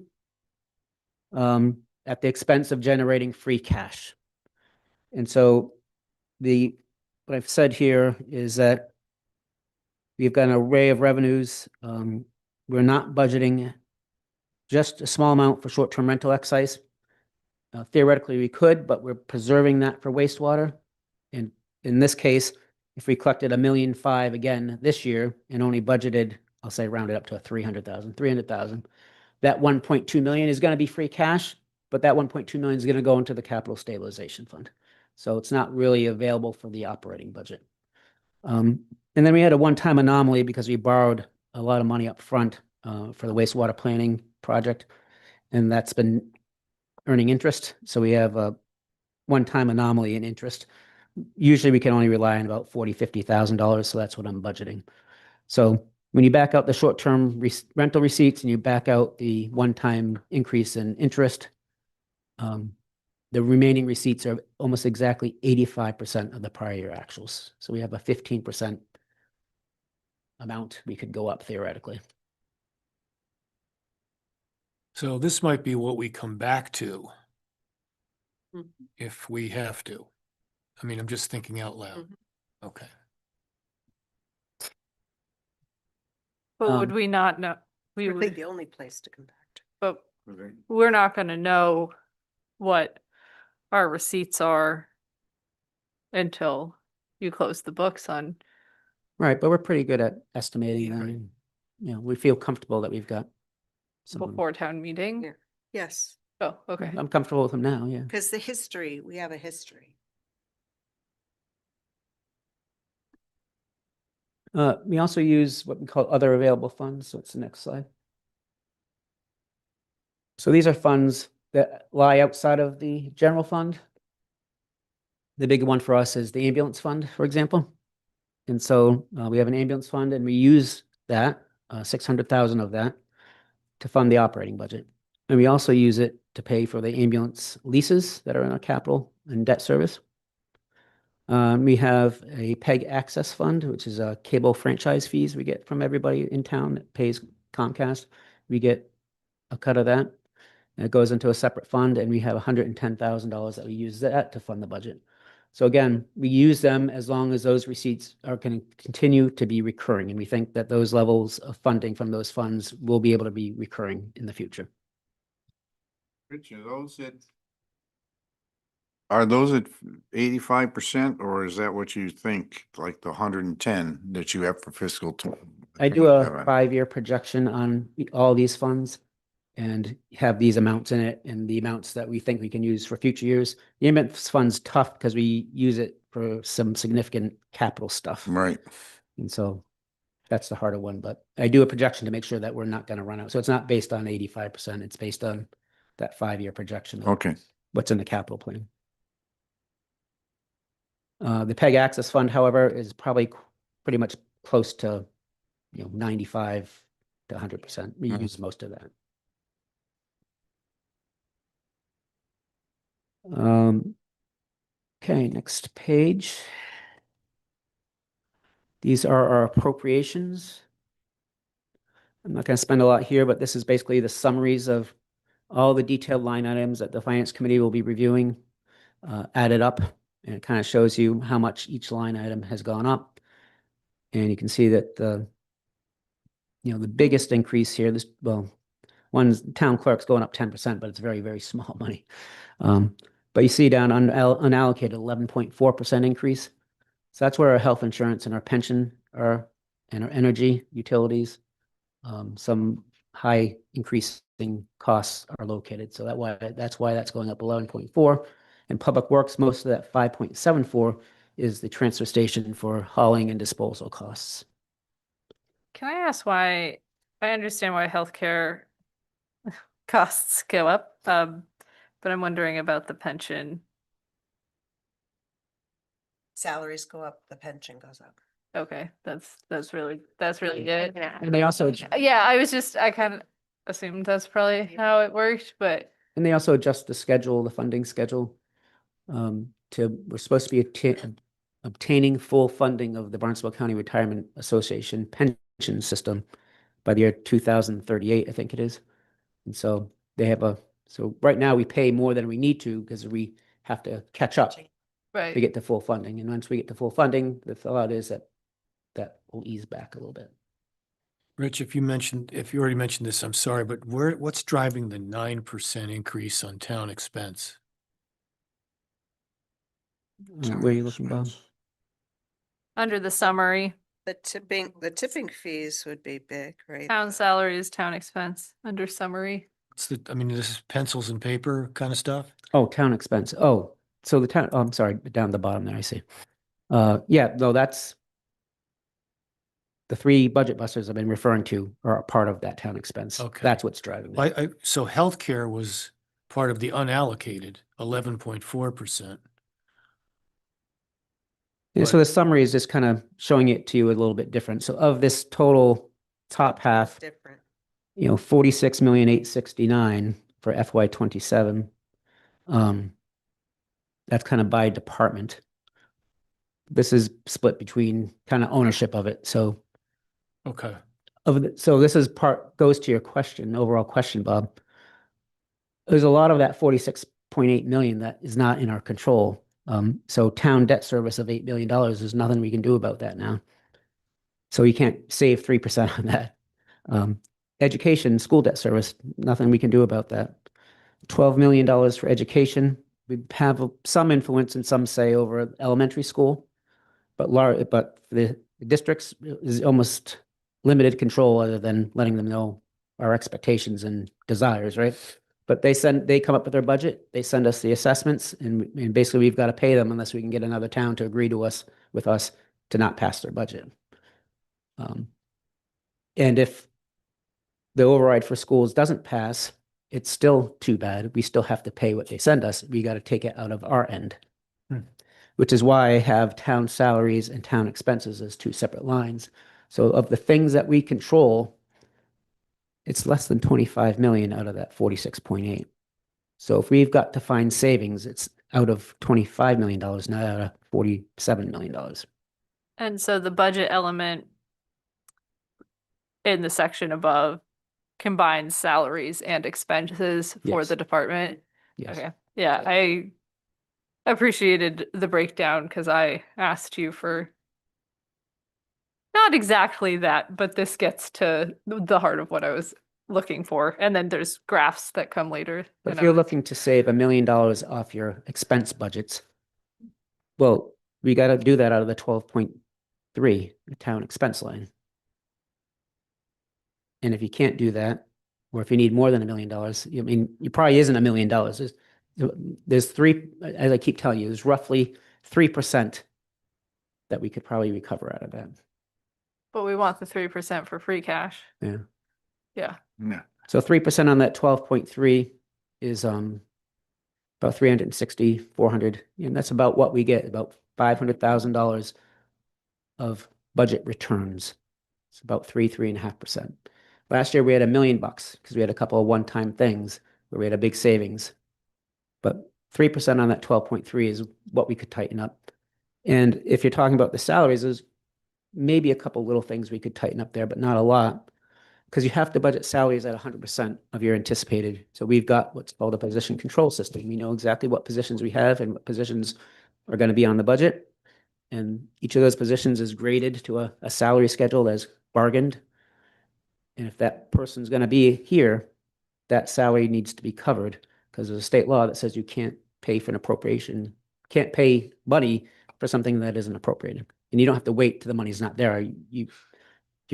at the expense of generating free cash. And so what I've said here is that we've got an array of revenues. We're not budgeting just a small amount for short-term rental excise. Theoretically, we could, but we're preserving that for wastewater. And in this case, if we collected $1.5 million again this year and only budgeted, I'll say round it up to $300,000, that 1.2 million is going to be free cash, but that 1.2 million is going to go into the capital stabilization fund. So it's not really available for the operating budget. And then we had a one-time anomaly because we borrowed a lot of money up front for the wastewater planning project, and that's been earning interest. So we have a one-time anomaly in interest. Usually we can only rely on about $40,000, $50,000. So that's what I'm budgeting. So when you back out the short-term rental receipts and you back out the one-time increase in interest, the remaining receipts are almost exactly 85% of the prior year actuals. So we have a 15% amount we could go up theoretically. So this might be what we come back to Mhm. if we have to. I mean, I'm just thinking out loud. Mhm. Okay. But would Um, we not know? We Would be would, the only place to come back to. but we're not gonna know what our receipts are until you close the books on. Right, but we're pretty good at estimating Yeah. them. you know, we feel comfortable that we've got someone. Before town meeting? Yeah. Yes, Oh, okay. I'm comfortable with them now, yeah. because the history, we have a history. We also use what we call other available funds. So it's the next slide. So these are funds that lie outside of the general fund. The big one for us is the ambulance fund, for example. And so we have an ambulance fund and we use that, 600,000 of that to fund the operating budget. And we also use it to pay for the ambulance leases that are in our capital and debt service. We have a PEG access fund, which is a cable franchise fees we get from everybody in town that pays Comcast. We get a cut of that. And it goes into a separate fund and we have $110,000 that we use that to fund the budget. So again, we use them as long as those receipts are going to continue to be recurring. And we think that those levels of funding from those funds will be able to be recurring in the future. Rich, are those at 85% or is that what you think, like the 110 that you have for fiscal? I do a 27? 5-year projection on all these funds and have these amounts in it and the amounts that we think we can use for future years. The ambulance fund's tough because we use it for some significant capital stuff. Right. And so that's the harder one, but I do a projection to make sure that we're not going to run out. So it's not based on 85%. It's based on that 5-year projection of Okay. what's in the capital plan. The PEG Access Fund, however, is probably pretty much close to, 95 to 100%. We use most of that. Okay, next page. These are our appropriations. I'm not going to spend a lot here, but this is basically the summaries of all the detailed line items that the Finance Committee will be reviewing, added up, and it kind of shows you how much each line item has gone up. And you can see that the biggest increase here, one's town clerk's going up 10%, but it's very, very small money. But you see down on unallocated 11.4% increase. So that's where our health insurance and our pension are, and our energy utilities. Some high increasing costs are located. So that's why that's going up 11.4. And Public Works, most of that 5.74 is the transfer station for hauling and disposal costs. Can I ask why, I understand why healthcare costs go up, but I'm wondering about the pension. Salaries go up, the pension goes up. Okay, that's really good. And they also, Yeah, I kind of assumed that's probably how it worked, but adjust the schedule, the funding schedule. We're supposed to be obtaining full funding of the Barnstable County Retirement Association pension system by the year 2038, I think it is. And so so right now we pay more than we need to because we have to catch up to right. get to full funding. And once we get to full funding, the thought is that will ease back a little bit. Rich, if you already mentioned this, I'm sorry, but what's driving the 9% increase on town expense? Where are you looking, Bob? Under the summary, The tipping fees would be big, right? town salaries, town expense, under summary. This is pencils and paper kind of stuff? Oh, town expense. Oh, so the town, I'm sorry, down the bottom there, I see. Yeah, no, that's the 3 budget busters I've been referring to are a part of that town expense. Okay. That's what's driving it. So healthcare was part of the unallocated 11.4%. And so the summary is just kind of showing it to you a little bit different. So of this total top half, Different. 46,869,000 for FY27. That's kind of by department. This is split between kind of ownership of it. So Okay. so this is goes to your overall question, Bob. There's a lot of that 46.8 million that is not in our control. So town debt service of $8 billion, there's nothing we can do about that now. So you can't save 3% on that. Education, school debt service, nothing we can do about that. $12 million for education. We have some influence and some say over elementary school, but the districts is almost limited control other than letting them know our expectations and desires, right? But they come up with their budget, they send us the assessments, and basically we've got to pay them unless we can get another town to agree with us to not pass their budget. And if the override for schools doesn't pass, it's still too bad. We still have to pay what they send us. We got to take it out of our end. Which is why I have town salaries and town expenses as two separate lines. So of the things that we control, it's less than 25 million out of that 46.8. So if we've got to find savings, it's out of $25 million, not out of $47 million. And so the budget element in the section above combines salaries and expenses for Yes. the department. Yes. Okay, yeah, I appreciated the breakdown because I asked you for not exactly that, but this gets to the heart of what I was looking for. And then there's graphs that come later. But and if you're I was- looking to save $1 million off your expense budgets, well, we got to do that out of the 12.3, the town expense line. And if you can't do that, or if you need more than $1 million, I mean, it probably isn't $1 million. There's three, as I keep telling you, there's roughly 3% that we could probably recover out of that. But we want the 3% for free cash. Yeah. Yeah. Yeah. So 3% on that 12.3 is about 360, 400, and that's about what we get, about $500,000 of budget returns. It's about 3.5%. Last year we had $1 million because we had a couple of one-time things where we had a big savings. But 3% on that 12.3 is what we could tighten up. And if you're talking about the salaries, there's maybe a couple little things we could tighten up there, but not a lot. Because you have to budget salaries at 100% of your anticipated. So we've got what's called a position control system. We know exactly what positions we have and what positions are going to be on the budget. And each of those positions is graded to a salary schedule as bargained. And if that person's going to be here, that salary needs to be covered because there's a state law that says you can't pay for an appropriation, can't pay money for something that isn't appropriated. And you don't have to wait till the money's not there. You're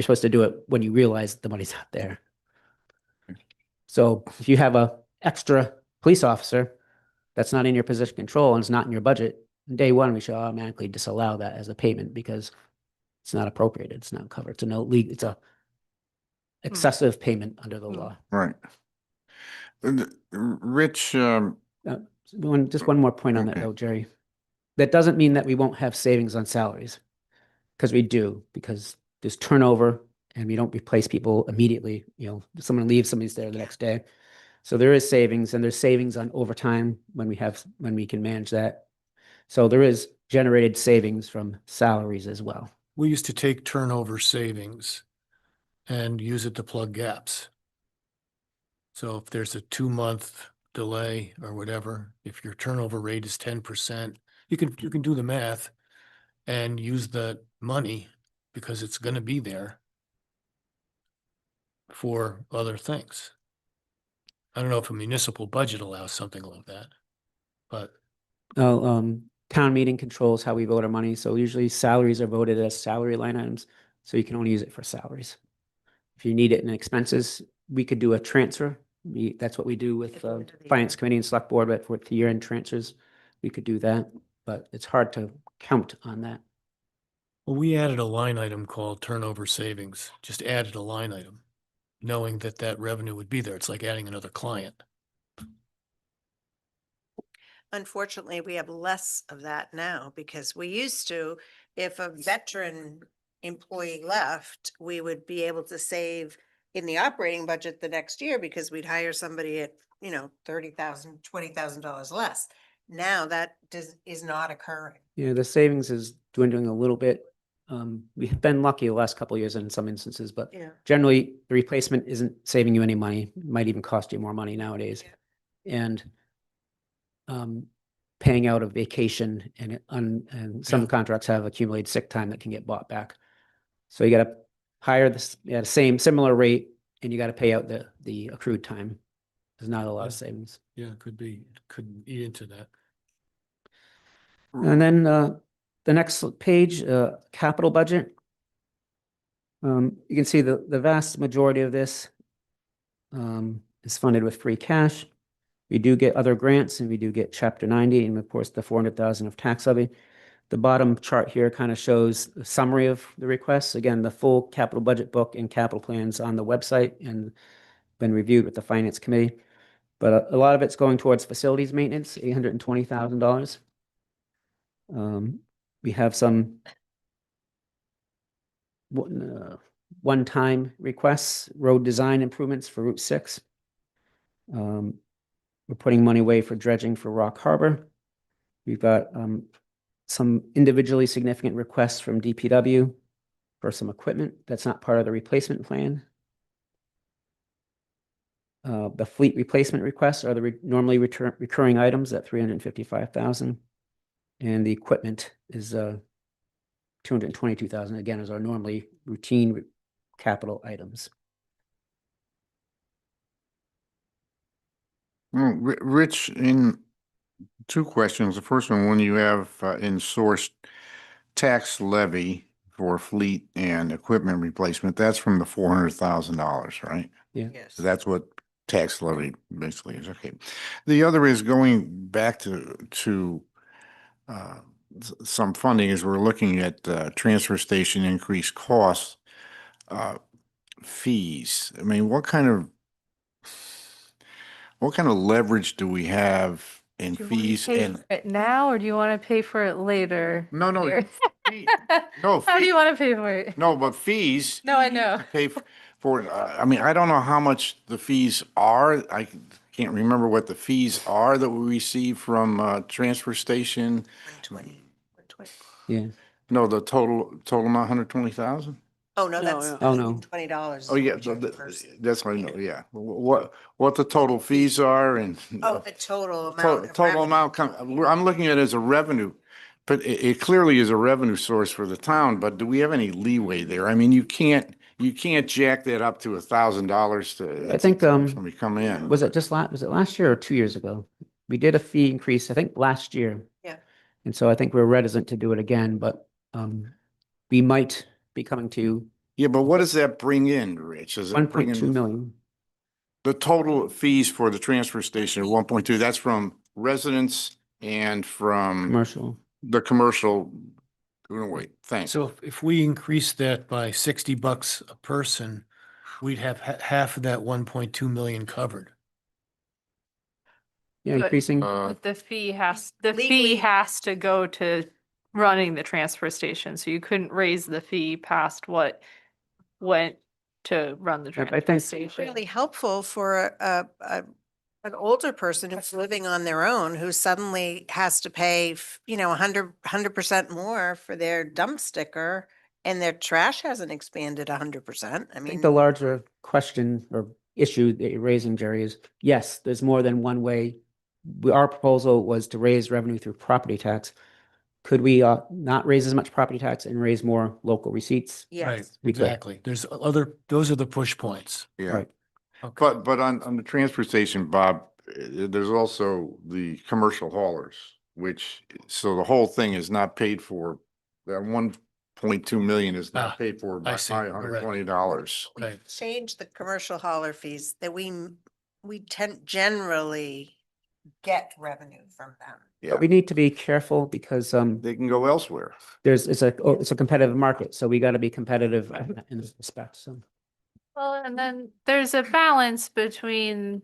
supposed to do it when you realize the money's not there. So if you have a extra police officer that's not in your position control and it's not in your budget, day one, we should automatically disallow that as a payment because it's not appropriated. It's not covered. It's a excessive payment under the law. Right. Rich, Just one more point on that Okay. though, Jerry. That doesn't mean that we won't have savings on salaries. Because we do, because there's turnover and we don't replace people immediately. You know, someone leaves, somebody's there the next day. So there is savings and there's savings on overtime when we can manage that. So there is generated savings from salaries as well. We used to take turnover savings and use it to plug gaps. So if there's a 2-month delay or whatever, if your turnover rate is 10%, you can do the math and use that money because it's going to be there for other things. I don't know if a municipal budget allows something like that, but Town meeting controls how we vote our money. So usually salaries are voted as salary line items. So you can only use it for salaries. If you need it in expenses, we could do a transfer. That's what we do with If we went to the finance year. committee and select board, but for the year-end transfers, we could do that. But it's hard to count on that. well, we added a line item called turnover savings, just added a line item, knowing that that revenue would be there. It's like adding another client. Unfortunately, we have less of that now because we used to, if a veteran employee left, we would be able to save in the operating budget the next year because we'd hire somebody at, $30,000, $20,000 less. Now that is not occurring. Yeah, the savings is dwindling a little bit. We've been lucky the last couple of years in some instances, but Yeah. generally the replacement isn't saving you any money. It might even cost you more money nowadays. And paying out of vacation and some Yeah. contracts have accumulated sick time that can get bought back. So you gotta hire this at a similar rate and you gotta pay out the accrued time. There's not a lot of Yeah. savings. Yeah, could eat into that. And then the next page, capital budget. You can see the vast majority of this is funded with free cash. We do get other grants and we do get Chapter 90 and of course the 400,000 of tax levy. The bottom chart here kind of shows a summary of the requests. Again, the full capital budget book and capital plans on the website and been reviewed with the finance committee. But a lot of it's going towards facilities maintenance, $820,000. We have some one-time requests, road design improvements for Route 6. We're putting money away for dredging for Rock Harbor. We've got some individually significant requests from DPW for some equipment that's not part of the replacement plan. The fleet replacement requests are the normally recurring items at 355,000. And the equipment is 222,000, again, is our normally routine capital items. Well, Rich, in two questions. The first one, when you have in-sourced tax levy for fleet and equipment replacement, that's from the $400,000, right? Yes. So that's what tax levy basically is. Okay. The other is going back to some funding as we're looking at transfer station increased costs, fees. I mean, what kind of leverage do we have in Do you wanna fees pay and for it now, or do you want to pay for it later? no, fee- no, How do fee- you want to pay for it? no, but fees. No, I know. Pay for it. I mean, I don't know how much the fees are. I can't remember what the fees are that we receive from transfer station. 120. Yeah. No, the total amount, 120,000? Oh, no, No, that's no. Oh, no. $120. Oh, yeah, that's what I know, yeah. What the total fees are and. Oh, the total amount. of Total revenue. amount, I'm looking at it as a revenue, but it clearly is a revenue source for the town, but do we have any leeway there? I mean, you can't jack that up to $1,000 to. I think, Somebody come in. was it last year or 2 years ago? We did a fee increase, I think last year. Yeah. And so I think we're reticent to do it again, but we might be coming to Yeah, but what does that bring in, Rich? Does it bring 1.2 in million. the total fees for the transfer station are 1.2? That's from residents and from Commercial. the commercial. Oh, wait, thanks. So if we increase that by $60 a person, we'd have half of that 1.2 million covered. Yeah, But- increasing. But the fee Legally- has to go to running the transfer station, so you couldn't raise the fee past what went to run the I transfer think- station. Really helpful for an older person who's living on their own, who suddenly has to pay, 100% more for their dump sticker, and their trash hasn't expanded 100%. I I mean, think the larger question or issue that you're raising, Jerry, is yes, there's more than one way. Our proposal was to raise revenue through property tax. Could we not raise as much property tax and raise more local receipts? Right, yes. we could. exactly. Those are the push points. Yeah. Right. Okay. But on the transfer station, Bob, there's also the commercial haulers, which, so the whole thing is not paid for. That 1.2 million is Ah, not paid for I by see. $120. We Right. changed the commercial hauler fees that we generally get revenue from them. Yeah, But we need to be careful because they can go elsewhere. it's a competitive market, so we got to be competitive in this respect. So Well, and then there's a balance between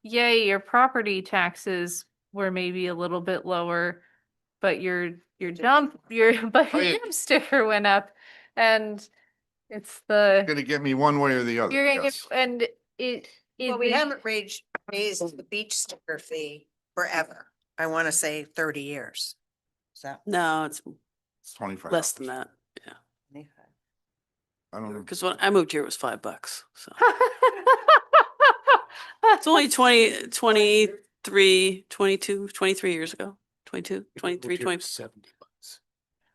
yay, your property taxes were maybe a little bit lower, but your dump Oh, yeah. dump sticker went up, and it's the Gonna get me one way or the other. you're gonna get, yes. and it Well, we the- haven't raised the beach sticker fee forever. I want to say 30 years. So. No, it's It's 25. less than that. I don't know. Because when I moved here, it was $5. So it's only 23 years ago. 22, 23, 20. $70.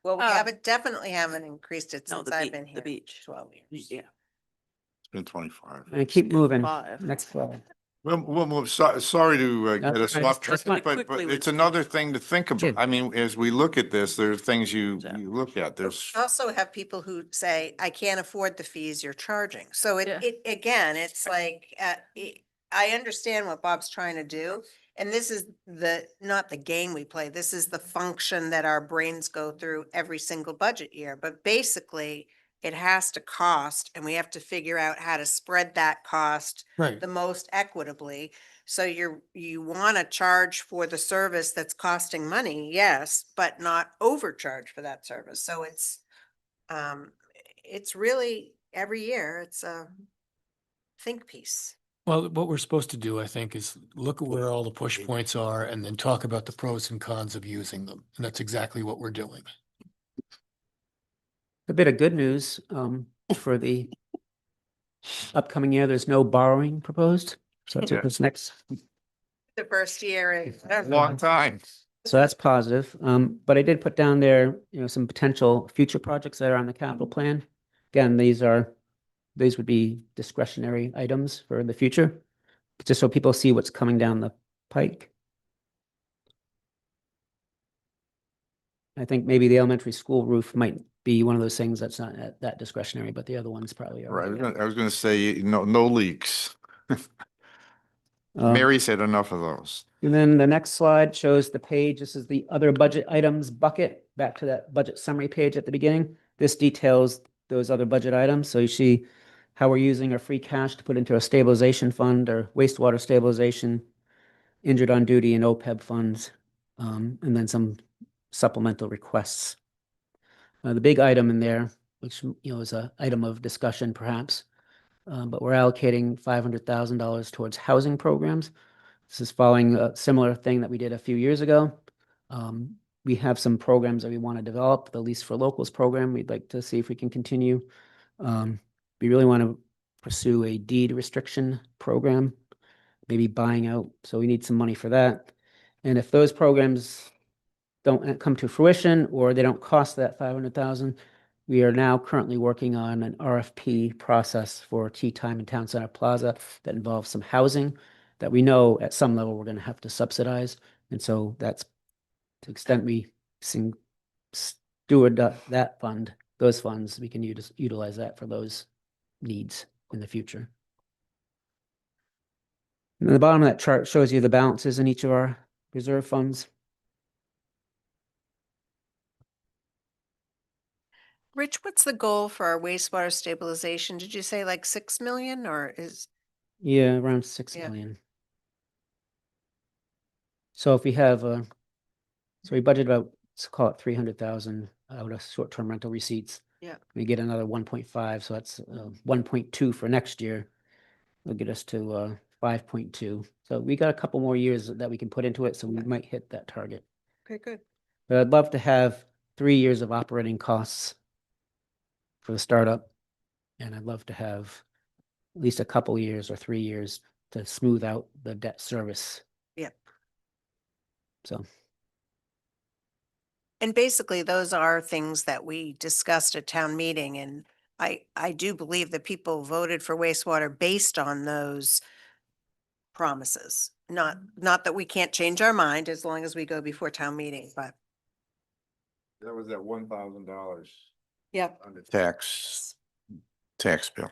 Well, we Oh. definitely haven't increased it No, since the I've beach, been the here. beach. 12 years. Yeah. It's been 25. and keep moving. Five. Next slide. Sorry to get That's us fine. off That's track, fine. but Quickly it's with- another thing to think about. Sure. I mean, as we look at this, there are things you look at. There's, Also have people who say, I can't afford the fees you're charging. So Yeah. again, it's like, I understand what Bob's trying to do. And this is not the game we play. This is the function that our brains go through every single budget year. But basically, it has to cost, and we have to figure out how to spread that cost Right. the most equitably. So you want to charge for the service that's costing money, yes, but not overcharge for that service. So it's really every year, it's a think piece. Well, what we're supposed to do, I think, is look at where all the push points are and then talk about the pros and cons of using them. And that's exactly what we're doing. A bit of good news, for the upcoming year, there's no borrowing proposed. So that's Yeah. what this next, The first year, long time. so that's positive. But I did put down there, some potential future projects that are on the capital plan. Again, these would be discretionary items for the future, just so people see what's coming down the pike. I think maybe the elementary school roof might be one of those things that's not that discretionary, but the other ones probably are. Right. I was gonna say, no leaks. Mary said enough of those. And then the next slide shows the page. This is the other budget items bucket, back to that budget summary page at the beginning. This details those other budget items. So you see how we're using our free cash to put into a stabilization fund or wastewater stabilization, injured on duty and OPEB funds, and then some supplemental requests. The big item in there, which is an item of discussion perhaps, but we're allocating $500,000 towards housing programs. This is following a similar thing that we did a few years ago. We have some programs that we want to develop, the Lease for Locals program. We'd like to see if we can continue. We really want to pursue a deed restriction program, maybe buying out. So we need some money for that. And if those programs don't come to fruition or they don't cost that 500,000, we are now currently working on an RFP process for Tea Time in Town Center Plaza that involves some housing that we know at some level we're going to have to subsidize. And so that's to the extent we steward that fund, those funds, we can utilize that for those needs in the future. And the bottom of that chart shows you the balances in each of our reserve funds. Rich, what's the goal for our wastewater stabilization? Did you say like 6 million or is? Yeah, around 6 Yeah. million. So if we have, so we budget about, let's call it 300,000 out of short-term rental receipts. Yeah. We get another 1.5, so that's 1.2 for next year. It'll get us to 5.2. So we got a couple more years that we can put into it, so we might hit that target. Okay, good. But I'd love to have 3 years of operating costs for the startup. And I'd love to have at least a couple years or 3 years to smooth out the debt service. Yep. So, And basically, those are things that we discussed at town meeting, and I do believe that people voted for wastewater based on those promises. Not that we can't change our mind as long as we go before town meeting, but. That was that $1,000 Yep. on the tax bill.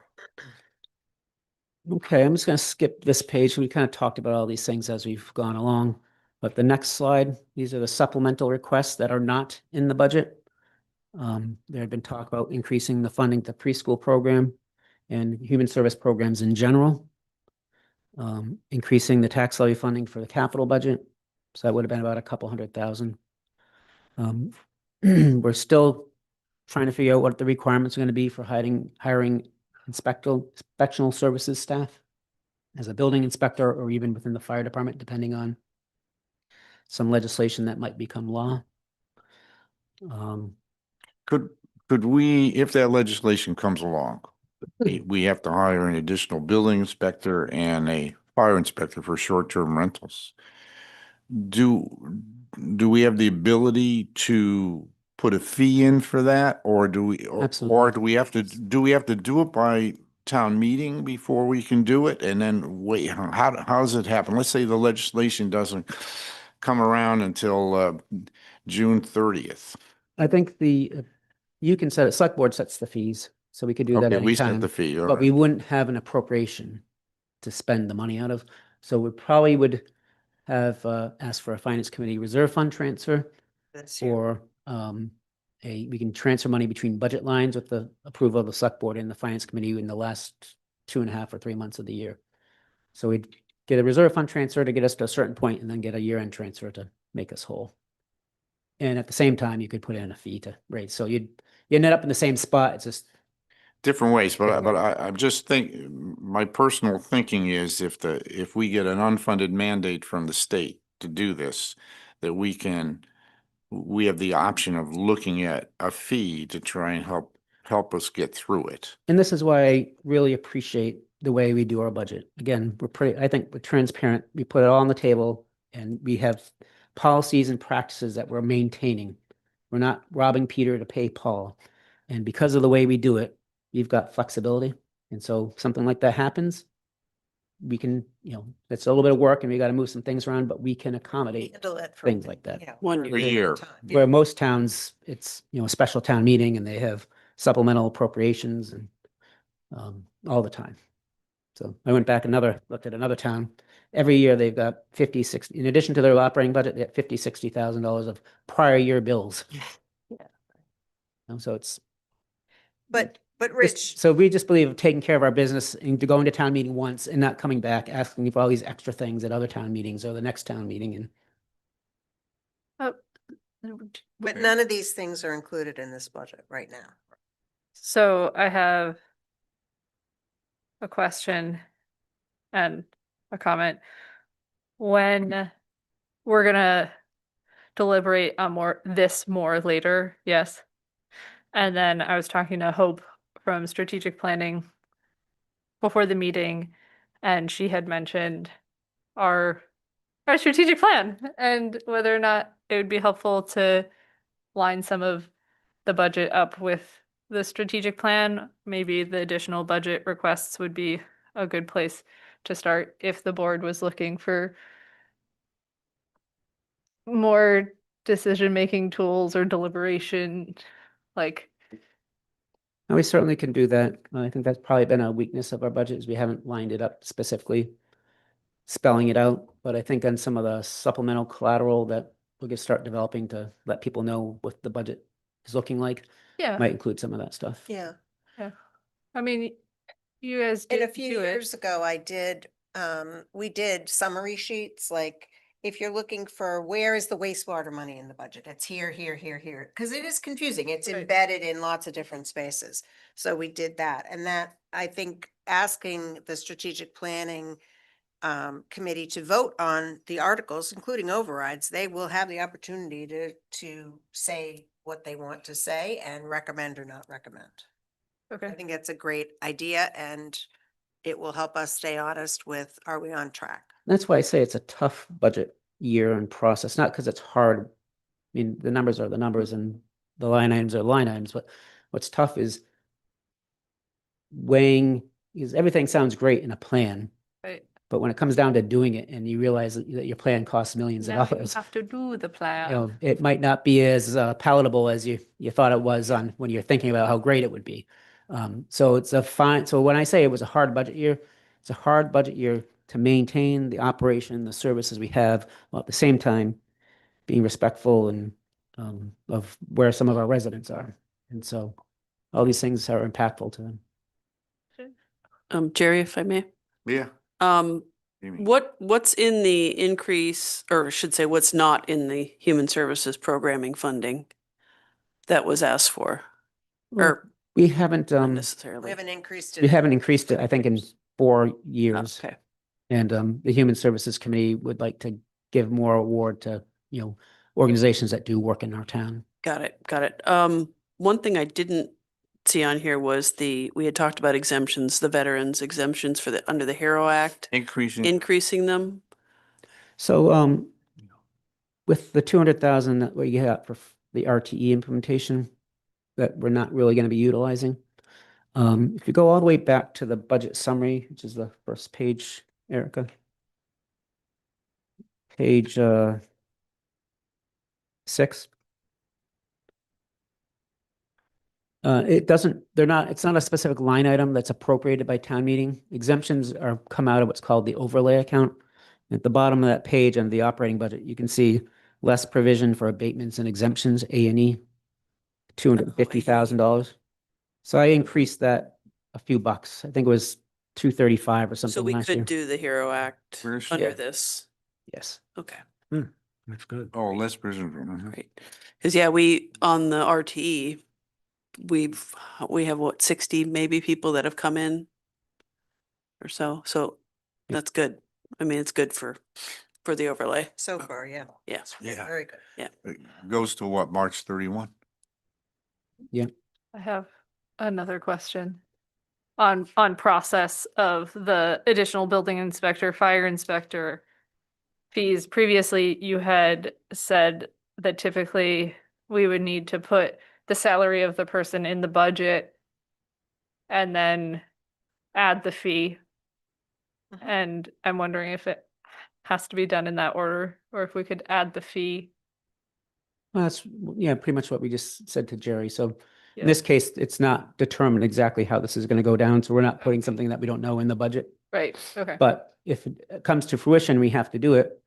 okay, I'm just going to skip this page. We kind of talked about all these things as we've gone along. But the next slide, these are the supplemental requests that are not in the budget. There had been talk about increasing the funding to preschool program and human service programs in general. Increasing the tax levy funding for the capital budget. So that would have been about a couple $100,000. We're still trying to figure out what the requirements are going to be for hiring inspectional services staff as a building inspector or even within the fire department, depending on some legislation that might become law. Could we, if that legislation comes along, we have to hire an additional building inspector and a fire inspector for short-term rentals. Do we have the ability to put a fee in for that, or do we, or Absolutely. do we have to do it by town meeting before we can do it? And then wait, how does it happen? Let's say the legislation doesn't come around until June 30th. I think you can set it, select board sets the fees, so we could do that Okay, we set anytime. the fee, all But we right. wouldn't have an appropriation to spend the money out of. So we probably would have asked for a finance committee reserve fund transfer This year. or we can transfer money between budget lines with the approval of the select board and the finance committee in the last 2.5 or 3 months of the year. So we'd get a reserve fund transfer to get us to a certain point and then get a year-end transfer to make us whole. And at the same time, you could put in a fee to raise. So you end up in the same spot. It's just, Different ways, but I'm just my personal thinking is if we get an unfunded mandate from the state to do this, that we have the option of looking at a fee to try and help us get through it. and this is why I really appreciate the way we do our budget. Again, I think we're transparent. We put it all on the table and we have policies and practices that we're maintaining. We're not robbing Peter to pay Paul. And because of the way we do it, you've got flexibility. And so something like that happens, we can, it's a little bit of work and we got to move some things around, but we can accommodate Handle it for, things like that. you know, 1 for year. a period year. of time. Where most towns, it's, a special town meeting and they have supplemental appropriations and all the time. So I went back looked at another town. Every year they've got 50, 60, in addition to their operating budget, they have $50,000, $60,000 of prior year bills. So it's, But just- Rich, so we just believe taking care of our business and to going to town meeting once and not coming back, asking for all these extra things at other town meetings or the next town meeting. And but none of these things are included in this budget right now. So I have a question and a comment. When we're gonna deliberate on more later, yes. And then I was talking to Hope from strategic planning before the meeting, and she had mentioned our strategic plan and whether or not it would be helpful to line some of the budget up with the strategic plan. Maybe the additional budget requests would be a good place to start if the board was looking for more decision-making tools or deliberation, like. we certainly can do that. I think that's probably been a weakness of our budget is we haven't lined it up specifically, spelling it out. But I think on some of the supplemental collateral that we'll start developing to let people know what the budget is looking like, Yeah, might include some of that stuff. Yeah. I mean, you guys And a did few do it. years ago, we did summary sheets, like if you're looking for where is the wastewater money in the budget, it's here, here, here, here. Because it is confusing. It's Right. embedded in lots of different spaces. So we did that. And that, I think, asking the strategic planning committee to vote on the articles, including overrides, they will have the opportunity to say what they want to say and recommend or not recommend. I Okay, think it's a great idea and it will help us stay honest with, are we on track? That's why I say it's a tough budget year and process, not because it's hard. I mean, the numbers are the numbers and the line items are line items, but what's tough is weighing, because everything sounds great in a plan, right. but when it comes down to doing it and you realize that your plan costs millions of Now you dollars, have to do the plan. it might not be as palatable as you thought it was when you're thinking about how great it would be. So so when I say it was a hard budget year, it's a hard budget year to maintain the operation, the services we have, while at the same time being respectful and of where some of our residents are. And so all these things are impactful to them. Jerry, if I may, Yeah. Amy. what's in the increase, or I should say, what's not in the human services programming funding that was asked for? Or We haven't, not We necessarily? haven't increased it. we haven't increased it, I think, in 4 years. Okay, And the Human Services Committee would like to give more award to, organizations that do work in our town. got it, got it. One thing I didn't see on here was we had talked about exemptions, the veterans exemptions under the HERO Act, increasing them. So with the 200,000 that we got for the RTE implementation that we're not really going to be utilizing, If you go all the way back to the budget summary, which is the first page, Erica. Page 6. It doesn't, it's not a specific line item that's appropriated by town meeting. Exemptions are come out of what's called the overlay account. At the bottom of that page under the operating budget, you can see less provision for abatements and exemptions, A&E, $250,000. So I increased that a few bucks. I think it was 235 or So something we last year. could do the HERO Act Where's- under Yeah. this. Yes. Okay, That's good. Oh, less prison. Mhm. great. Because yeah, we, on the RTE, we have what, 60 maybe people that have come in or so. So Yeah. that's good. I mean, it's good for the overlay. So far, yeah. Yes. Yeah. Very good. It goes to what, March 31? I have another question on process of the additional building inspector, fire inspector fees. Previously, you had said that typically we would need to put the salary of the person in the budget and then add the fee. Mhm. And I'm wondering if it has to be done in that order, or if we could add the fee. Well, that's, yeah, pretty much what we just said to Jerry. So in Yeah. this case, it's not determined exactly how this is going to go down. So we're not putting something that we don't know in the budget. Right, okay. But if it comes to fruition, we have to do it.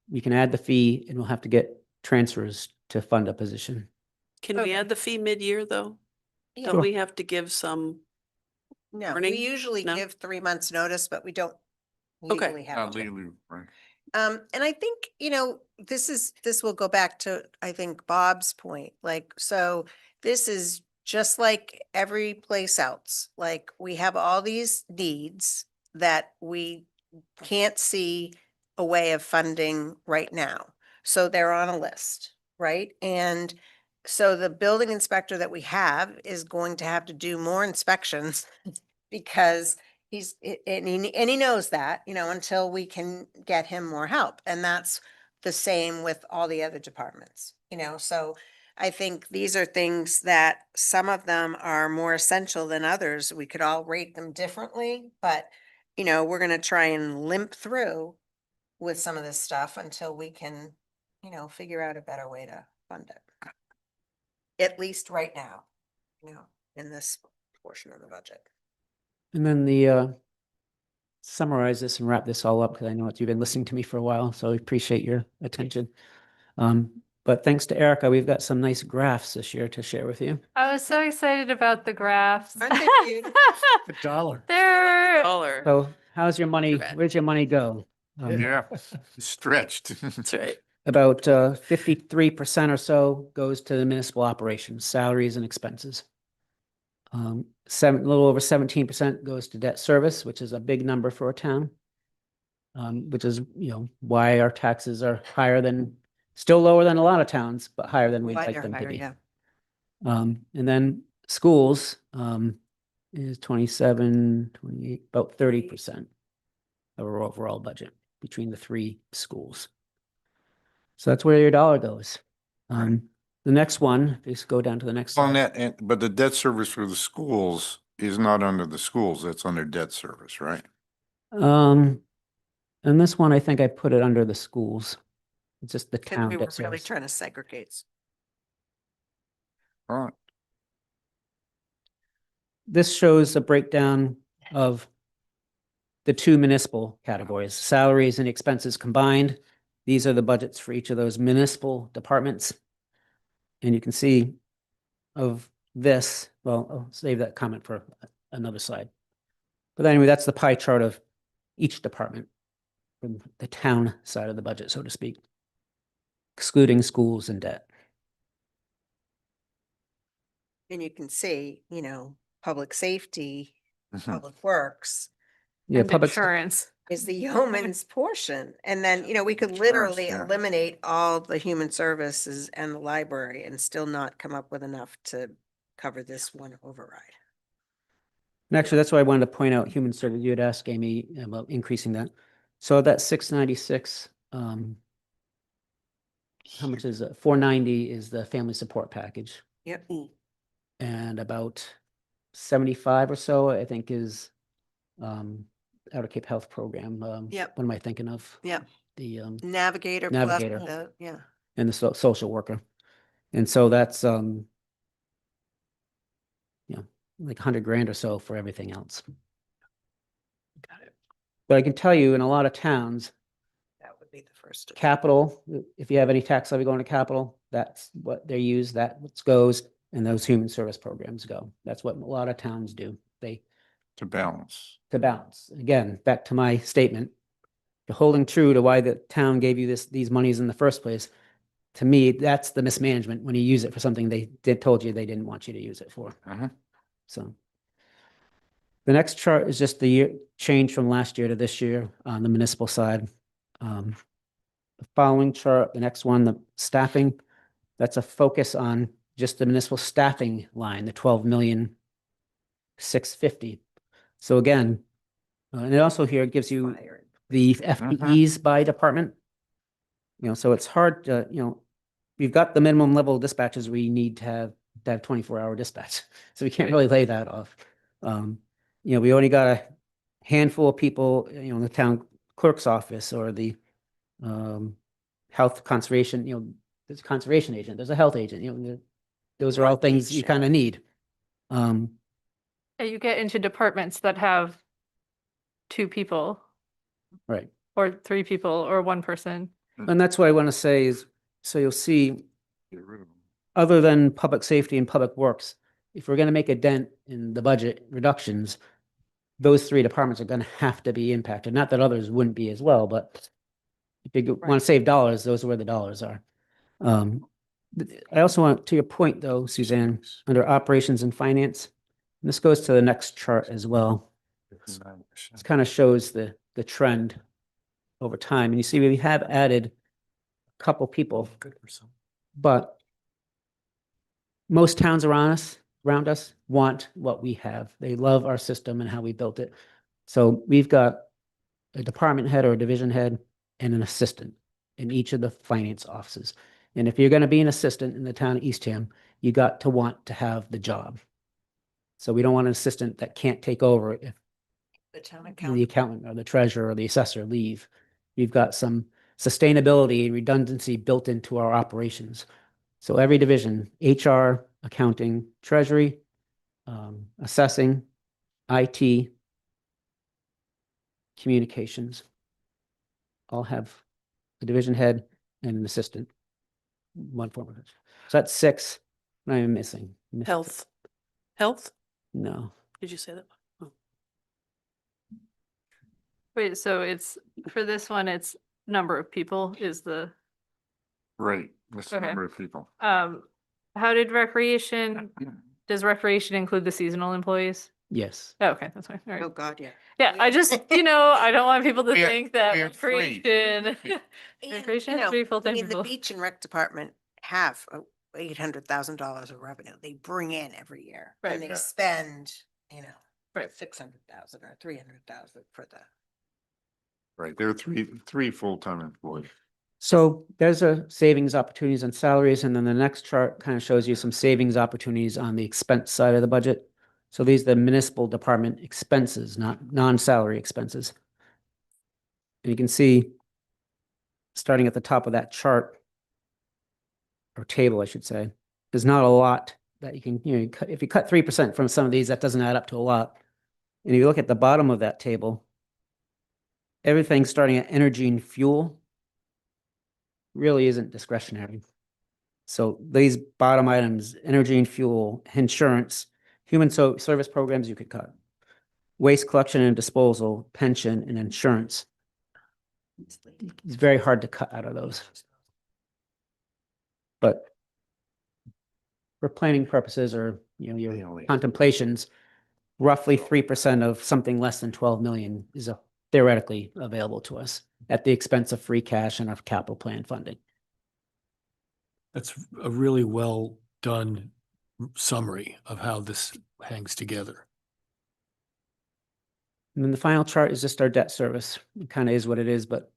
We can add the fee and we'll have to get transfers to fund a position. Can we Okay. add the fee mid-year though? Yeah. Don't we have to give some? No, Warning? we usually No? give 3 months notice, but we don't Okay. legally have Not to. legally, right. And I think, this will go back to, I think, Bob's point, like, so this is just like every place else. Like, we have all these needs that we can't see a way of funding right now. So they're on a list, right? And so the building inspector that we have is going to have to do more inspections because and he knows that, until we can get him more help. And that's the same with all the other departments, so I think these are things that some of them are more essential than others. We could all rate them differently, but we're gonna try and limp through with some of this stuff until we can, figure out a better way to fund it. At least right now, in this portion of the budget. And then the summarize this and wrap this all up because I know that you've been listening to me for a while, so I appreciate your attention. But thanks to Erica, we've got some nice graphs this year to share with you. I was so excited about the graphs. Aren't they beautiful? The dollar. They're, Dollar. So how's your money? Correct. Where's your money go? Yeah, stretched. That's right. About 53% or so goes to the municipal operations, salaries and expenses. A little over 17% goes to debt service, which is a big number for a town. Which is, why our taxes are still lower than a lot of towns, but higher than we'd like them to be. And then schools is 27, 28, about 30% of our overall budget between the 3 schools. So that's where your dollar goes. The next one, just go down to the next On slide. that, but the debt service for the schools is not under the schools, that's under debt service, right? And this one, I think I put it under the schools. It's just the Because town we were debt really service. trying to segregate. All right. This shows a breakdown of the 2 municipal categories, salaries and expenses combined. These are the budgets for each of those municipal departments. And you can see of this, well, I'll save that comment for another slide. But anyway, that's the pie chart of each department from the town side of the budget, so to speak, excluding schools and debt. And you can see, public safety, Mhm. public works Yeah, and public, insurance. is the yeoman's portion. And then, we could literally yeah. eliminate all the human services and the library and still not come up with enough to cover this one override. and actually, that's why I wanted to point out human service. You had asked Amy about increasing that. So that 696, how much is it? 490 is the family support package. Yep. And about 75 or so, I think is out of Cape Health program. Yep. What am I thinking of? Yep. The Navigator plus Navigator. the, yeah. and the social worker. And so that's like 100 grand or so for everything else. Got it. But I can tell you in a lot of towns, That would be the first. capital, if you have any tax levy going to capital, that's what they use, that goes, and those human service programs go. That's what a lot of towns do. They, To balance. to balance. Again, back to my statement, you're holding true to why the town gave you these monies in the first place. To me, that's the mismanagement when you use it for something told you they didn't want you to use it for. Mhm. So the next chart is just the year change from last year to this year on the municipal side. The following chart, the next one, the staffing, that's a focus on just the municipal staffing line, the 12,650,000. So again, and it also here gives you the FTEs by department. So it's hard to, we've got the minimum level of dispatches we need to have 24-hour dispatch. So we can't really lay that off. We only got a handful of people, in the town clerk's office or the health conservation, there's a conservation agent, there's a health agent, those are all things you kind of need. And you get into departments that have 2 people Right. or 3 people or 1 person. And that's what I want to say is, so you'll see, Get rid of them. other than public safety and public works, if we're going to make a dent in the budget reductions, those 3 departments are going to have to be impacted. Not that others wouldn't be as well, but if you want to save dollars, those are where the dollars are. I also want, to your point though, Suzanne, under operations and finance, and this goes to the next chart as well. This kind of shows the trend over time. And you see, we have added a couple people, but most towns around us want what we have. They love our system and how we built it. So we've got a department head or a division head and an assistant in each of the finance offices. And if you're going to be an assistant in the town of Eastham, you got to want to have the job. So we don't want an assistant that can't take over if The town the accountant. accountant or the treasurer or the assessor leave. We've got some sustainability and redundancy built into our operations. So every division, HR, accounting, treasury, assessing, IT, communications, all have a division head and an assistant, one form of it. So that's 6. What am I missing? Health. Health? No. Did you say that? Oh. Wait, so it's, for this one, it's number of people is the, Right, that's the Okay. number of people. how did does recreation include the seasonal employees? Yes. Oh, okay, that's fine. All Oh, right. God, yeah. Yeah, I just, I don't want people to We are- think that we are free. recreation. And, Recreation you has know, 3 full-time I mean, people. the beach and rec department have $800,000 of revenue they bring in every year. Right. And they Yeah. spend, Right. 600,000 or 300,000 for the. Right, there are three full-time employees. So there's a savings opportunities on salaries, and then the next chart kind of shows you some savings opportunities on the expense side of the budget. So these are the municipal department expenses, not non-salary expenses. And you can see, starting at the top of that chart, or table, I should say, there's not a lot that you can, if you cut 3% from some of these, that doesn't add up to a lot. And if you look at the bottom of that table, everything starting at energy and fuel really isn't discretionary. So these bottom items, energy and fuel, insurance, human service programs, you could cut. Waste collection and disposal, pension and insurance. It's very hard to cut out of those. But for planning purposes or, your They only- contemplations, roughly 3% of something less than 12 million is theoretically available to us at the expense of free cash and of capital plan funding. That's a really well done summary of how this hangs together. And then the final chart is just our debt service. It kind of is what it is, but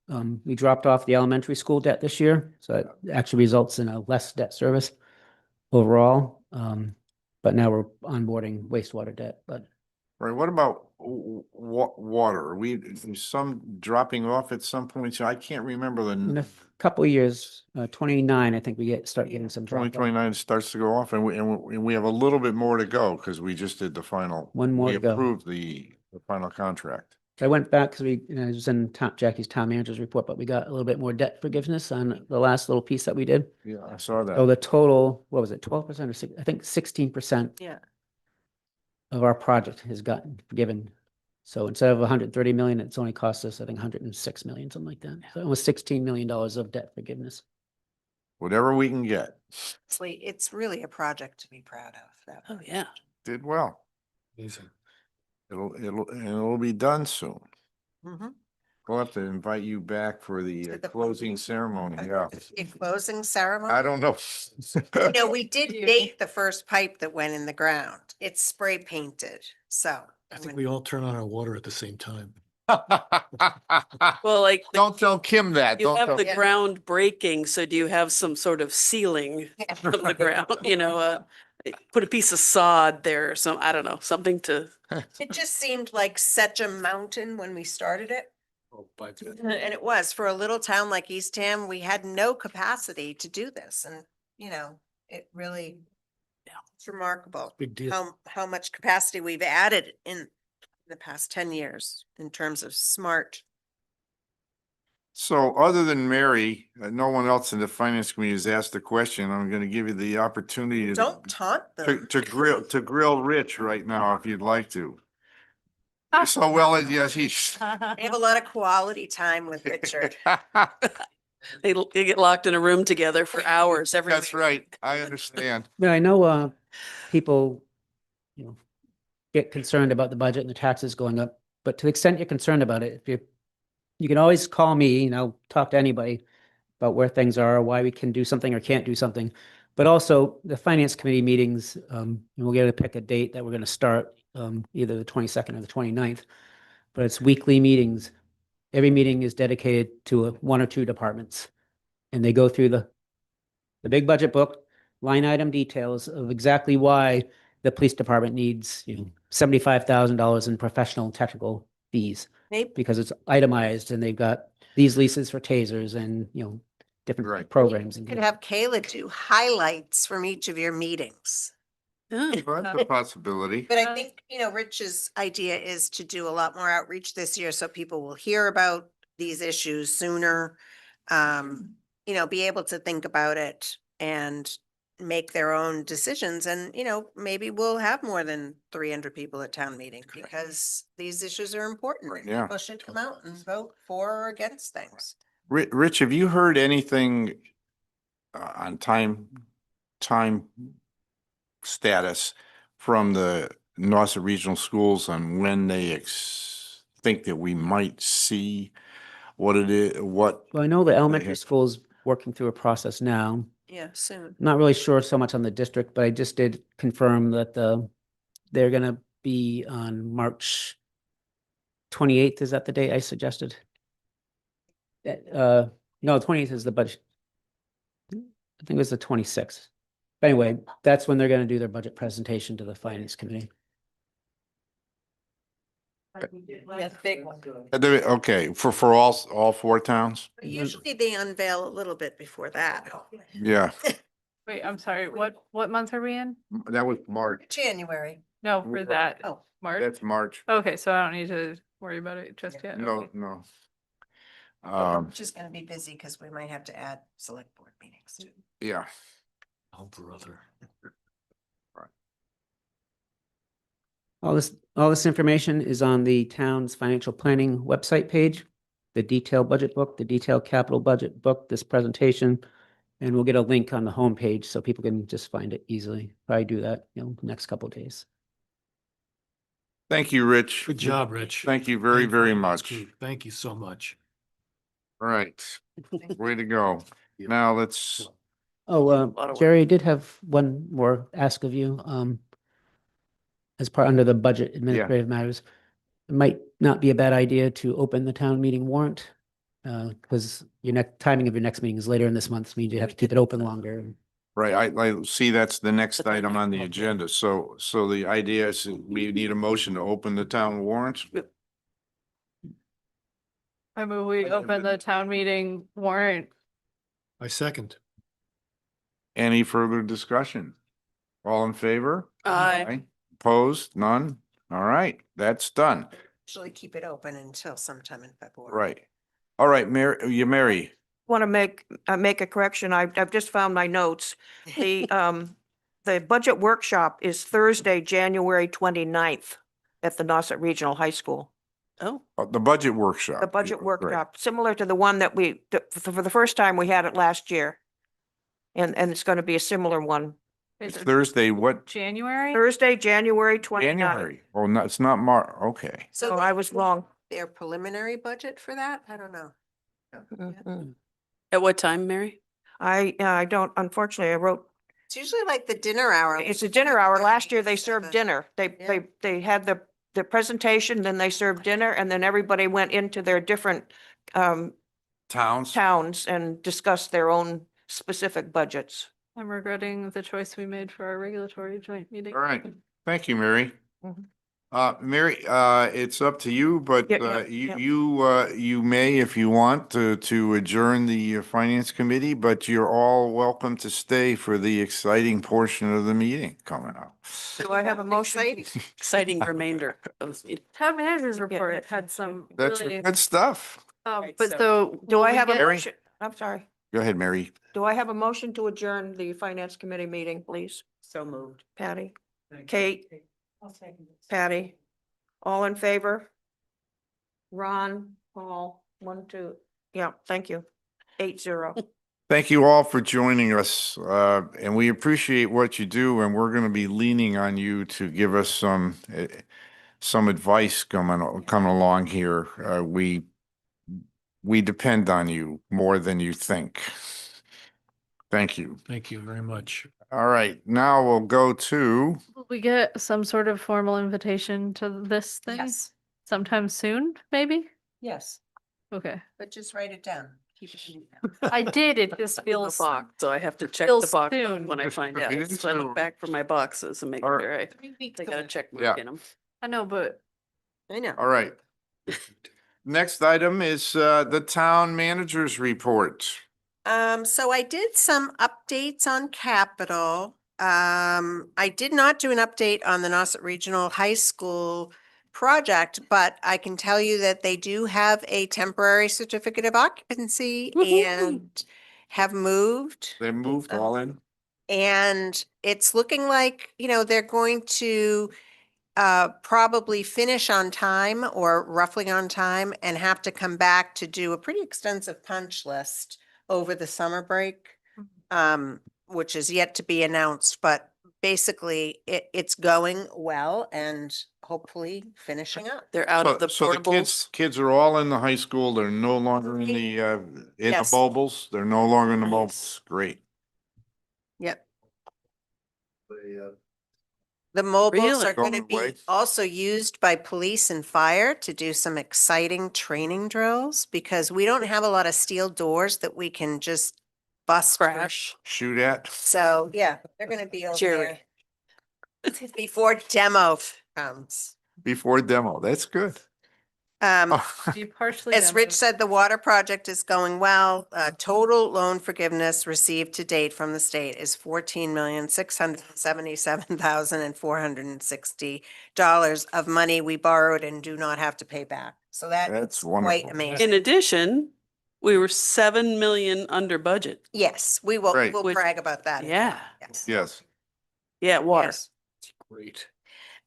we dropped off the elementary school debt this year. So it actually results in a less debt service overall. But now we're onboarding wastewater debt, but Right, what about water? Are we, is some dropping off at some point? So I can't remember in a the couple of years, 29, I think start getting some drop off. 2029 starts to go off and we have a little bit more to go because we just did the final. One more We to go. approved the final contract. I went back because it was in Jackie's town manager's report, but we got a little bit more debt forgiveness on the last little piece that we did. Yeah, I saw So that. the total, what was it, 12% or I think 16% Yeah. of our project has gotten forgiven. So instead of 130 million, it's only cost us, I think, 106 million, something like that. So almost $16 million of debt forgiveness. Whatever we can get. It's really a project to be proud of. That Oh, yeah. Did well. Amazing. It'll be done soon. Mhm. We'll have to invite you back for the To the closing ceremony, yeah. A closing ceremony. I don't know. You know, we did date the first pipe that went in the ground. It's spray painted, so. I think we all turn on our water at the same time. Well, like, Don't tell Kim that. you Don't have tell. the Yeah. ground breaking, so do you have some sort of ceiling of the ground, put a piece of sod there or some, I don't know, something to, It just seemed like such a mountain when we started it. Oh, by the- And it was, for a little town like Eastham, we had no capacity to do this and, it really. Yeah. It's remarkable Big deal. how much capacity we've added in the past 10 years in terms of smart. So other than Mary, no one else in the finance committee has asked a question. I'm gonna give you the opportunity Don't taunt them. to grill Rich right now if you'd like to. So well as yes, he's. We have a lot of quality time with Richard. they get locked in a room together for hours every. That's right. I understand. But I know people, get concerned about the budget and the taxes going up. But to the extent you're concerned about it, you can always call me, talk to anybody about where things are, why we can do something or can't do something. But also the finance committee meetings, and we'll get to pick a date that we're going to start, either the 22nd or the 29th. But it's weekly meetings. Every meeting is dedicated to one or two departments. And they go through the big budget book, line item details of exactly why the police department needs, $75,000 in professional and technical fees. Maybe, Because it's itemized and they've got these leases for tasers and, different Right. programs. you could have Kayla do highlights from each of your meetings. Oh, Well, that's a possibility. But I think, Rich's idea is to do a lot more outreach this year so people will hear about these issues sooner. Be able to think about it and make their own decisions. And, maybe we'll have more than 300 people at town meeting because these issues are important. Right, yeah. People should come out and vote for or against things. Rich, have you heard anything on time status from the Nauset Regional Schools on when they think that we might see what it is, what? Well, I know the elementary have- school's working through a process now. Yeah, soon. Not really sure so much on the district, but I just did confirm that they're gonna be on March 28th. Is that the date I suggested? No, 28th is the budget. I think it was the 26th. But anyway, that's when they're gonna do their budget presentation to the finance committee. Yeah, big one. Okay, for all four towns? But usually they unveil a little bit before that. Yeah, Wait, I'm sorry, what month are we in? that was March. January. No, for that, Oh, March? That's March. Okay, so I don't need to worry about it just yet. No, Okay. no. just gonna be busy because we might have to add select board meetings too. Yeah. Oh, brother. All this information is on the town's financial planning website page, the detailed budget book, the detailed capital budget book, this presentation. And we'll get a link on the homepage so people can just find it easily. Probably do that, next couple of days. Thank you, Rich. Good job, Rich. Thank you very, And very finance much. chief, thank you so much. All right. Way to go. Yeah. Now let's, Oh, lot of work. Jerry, I did have one more ask of you. As part under the budget administrative matters, it might not be a bad idea to open the town meeting warrant. Because your timing of your next meeting is later in this month, so means you have to keep it open longer. Right, I see that's the next But then- item on the Okay. agenda. So the idea is we need a motion to open the town warrant. I move we open the town meeting warrant. I second. Any further discussion? All in favor? Aye. Opposed? None? All right, that's done. Usually keep it open until sometime in February. Right. All right, Mary, Want to make a correction. I've just found my notes. The budget workshop is Thursday, January 29th at the Nauset Regional High School. Oh, the budget workshop. The budget Great. workshop, similar to the one that for the first time, we had it last year. And it's going to be a similar one. It's Thursday, what? January? Thursday, January 29th. January. Oh, no, it's not okay. So So I was wrong. their preliminary budget for that? I don't know. Mhm. at what time, Mary? I don't, unfortunately, I wrote, It's usually like the dinner hour. it's a dinner hour. Last year, they served dinner. Yeah. They had the presentation, then they served dinner, and then everybody went into their different Towns? towns and discussed their own specific budgets. I'm regretting the choice we made for our regulatory joint meeting. All right. Thank you, Mary. Mhm. Mary, it's up to you, but Yeah, you may, if you want, to adjourn the finance committee, but you're all welcome to stay for the exciting portion of the meeting coming up. Do I have a motion? Exciting. Exciting remainder of this meeting. Town manager's Yeah. report had some That's really, good stuff. Right, but so- so. Do will I we have a get- Mary? motion? I'm sorry. Go ahead, Mary. Do I have a motion to adjourn the finance committee meeting, please? So moved. Patty? Kate? Patty? All in favor? Ron, Paul, 1, 2, yeah, thank you. 8-0. Thank you all for joining us, and we appreciate what you do, and we're going to be leaning on you to give us some advice coming along here. We depend on you more than you think. Thank you. Thank you very much. All right, now we'll go to, Will we get some sort of formal invitation to this thing Yes, sometime soon, maybe? yes, Okay. but just write it down. Keep it in your I did, it just The feels. box, so I have to check the feels box soon. when I find out. It is So I soon. look back for my boxes and make All right. sure I, 3 weeks. they got a check Yeah. mark in them. I know, but I know. all right. Next item is the town manager's report. So I did some updates on capital. I did not do an update on the Nauset Regional High School project, but I can tell you that they do have a temporary certificate of occupancy Woo-hoo. and have moved. They moved all in? And it's looking like, they're going to probably finish on time or roughly on time and have to come back to do a pretty extensive punch list over the summer break, which is yet to be announced, but basically it's going well and hopefully finishing up. They're out of the So the portables. kids are all in the high school. They're no longer in the Yes. mobiles. They're no longer in the Nice. mobiles. Great. Yep. The mobiles Really? are going to Going away? be also used by police and fire to do some exciting training drills because we don't have a lot of steel doors that we can just bust. for- Crash. Shoot at. So, yeah, they're going to be over Jerry. there before demo comes. Before demo. That's good. you partially. As Rich said, the water project is going well. Total loan forgiveness received to date from the state is $14,677,460 of money we borrowed and do not have to pay back. So That's that's wonderful. quite amazing. In addition, we were 7 million under budget. Yes, we'll Right. Which- brag about that. as well. Yeah. Yes. Yes. Yeah, water. Yes. Great.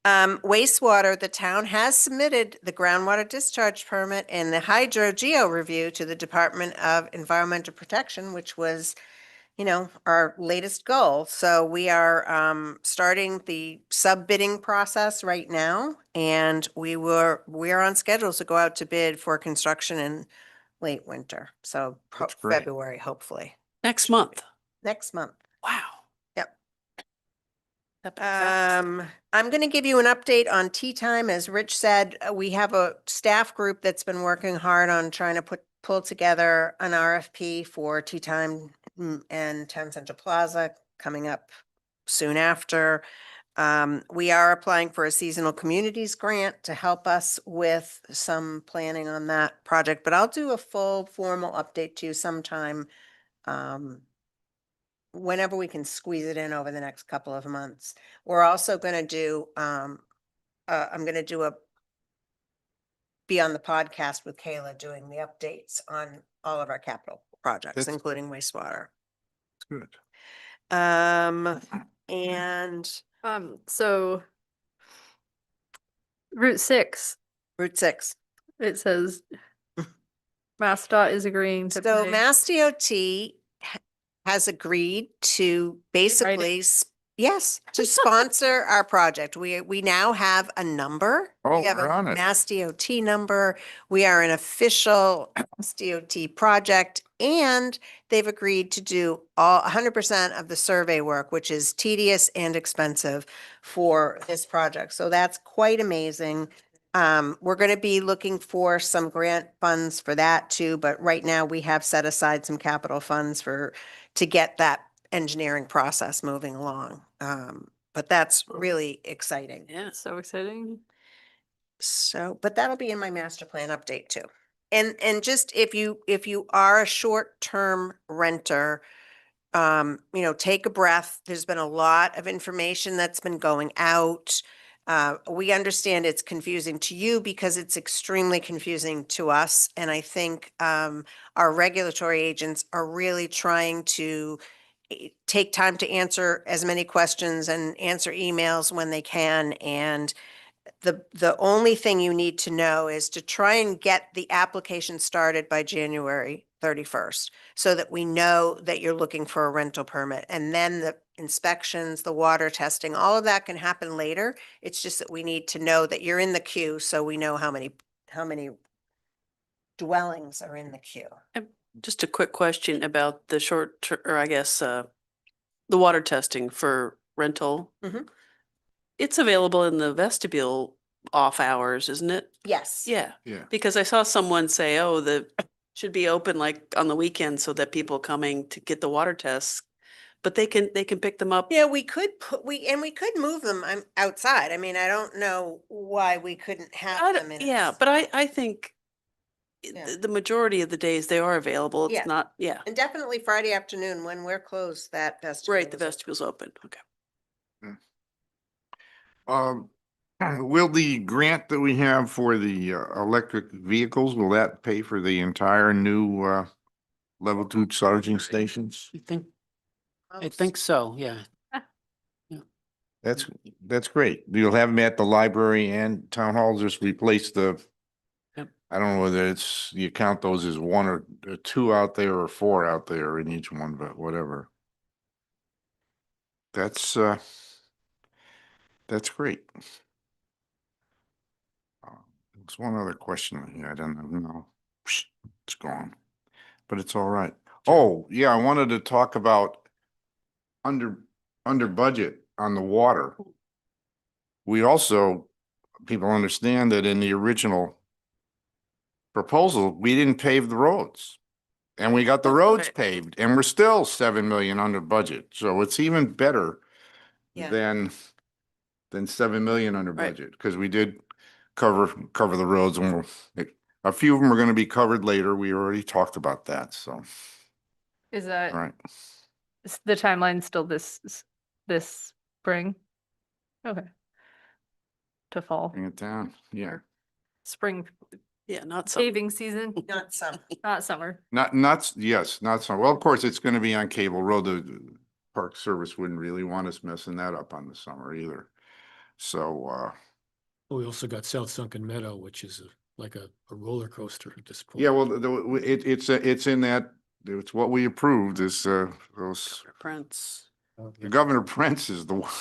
Wastewater, the town has submitted the groundwater discharge permit and the hydro geo review to the Department of Environmental Protection, which was, our latest goal. So we are starting the sub-bidding process right now, and we are on schedule to go out to bid for construction in late winter. So That's great. February, hopefully, Next month. next month. Wow. Yep. That fast. I'm going to give you an update on Tea Time. As Rich said, we have a staff group that's been working hard on trying to pull together an RFP for Tea Time and Town Central Plaza coming up soon after. We are applying for a seasonal communities grant to help us with some planning on that project, but I'll do a full formal update to you sometime, whenever we can squeeze it in over the next couple of months. We're also gonna do, I'm gonna be on the podcast with Kayla doing the updates on all of our capital projects, That's- including wastewater. It's good. And So Route 6, Route 6. it says MassDOT is agreeing to So pay. Mass DOT has agreed to basically, yes, to sponsor our project. We now have a number. Oh, We have we're a on it. Mass DOT number. We are an official Mass DOT project, and they've agreed to do 100% of the survey work, which is tedious and expensive for this project. So that's quite amazing. We're going to be looking for some grant funds for that too, but right now we have set aside some capital funds to get that engineering process moving along. But that's really exciting. Yeah. So exciting. So, but that'll be in my master plan update too. And just if you are a short-term renter, take a breath. There's been a lot of information that's been going out. We understand it's confusing to you because it's extremely confusing to us. And I think, our regulatory agents are really trying to take time to answer as many questions and answer emails when they can. And the only thing you need to know is to try and get the application started by January 31st, so that we know that you're looking for a rental permit. And then the inspections, the water testing, all of that can happen later. It's just that we need to know that you're in the queue, so we know how many dwellings are in the queue. Just a quick question about the or I guess, the water testing for rental. Mhm. It's available in the vestibule off hours, isn't it? Yes. Yeah, Yeah. because I saw someone say, oh, should be open like on the weekend so that people coming to get the water tests, but they can pick them up. Yeah, we could we could move them outside. I mean, I don't know why we couldn't have them in. Yeah, but I think Yeah. the majority of the days they are available. Yeah. It's not, yeah, And definitely Friday afternoon when we're closed, that vestibule. right, the is open. vestible's open. Okay. Um, will the grant that we have for the electric vehicles, will that pay for the entire new level 2 charging stations? I think so, yeah. That's great. You'll have them at the library and town hall, just replace the. Yep. I don't know whether you count those as one or two out there or four out there in each one, but whatever. That's great. There's one other question here. I don't know. It's gone, but it's all right. Oh, yeah, I wanted to talk about under budget on the water. We also, people understand that in the original proposal, we didn't pave the roads. And we got the roads Right. paved and we're still 7 million under budget. So it's even better Yeah. than 7 million under Right. budget, because we did cover the roads, and a few of them are going to be covered later. We already talked about that. So, Is that all right. the timeline still this spring? Okay. To fall, Bring it down. Yeah. spring Yeah, not so. paving season, Not some. not summer. Yes, not so. Well, of course, it's going to be on Cable Road. The Park Service wouldn't really want us messing that up on the summer either. So, We also got South Sunken Meadow, which is like a roller coaster at this point. yeah, well, it's in that, it's what we approved is, those, Prince. Governor Prince is the one.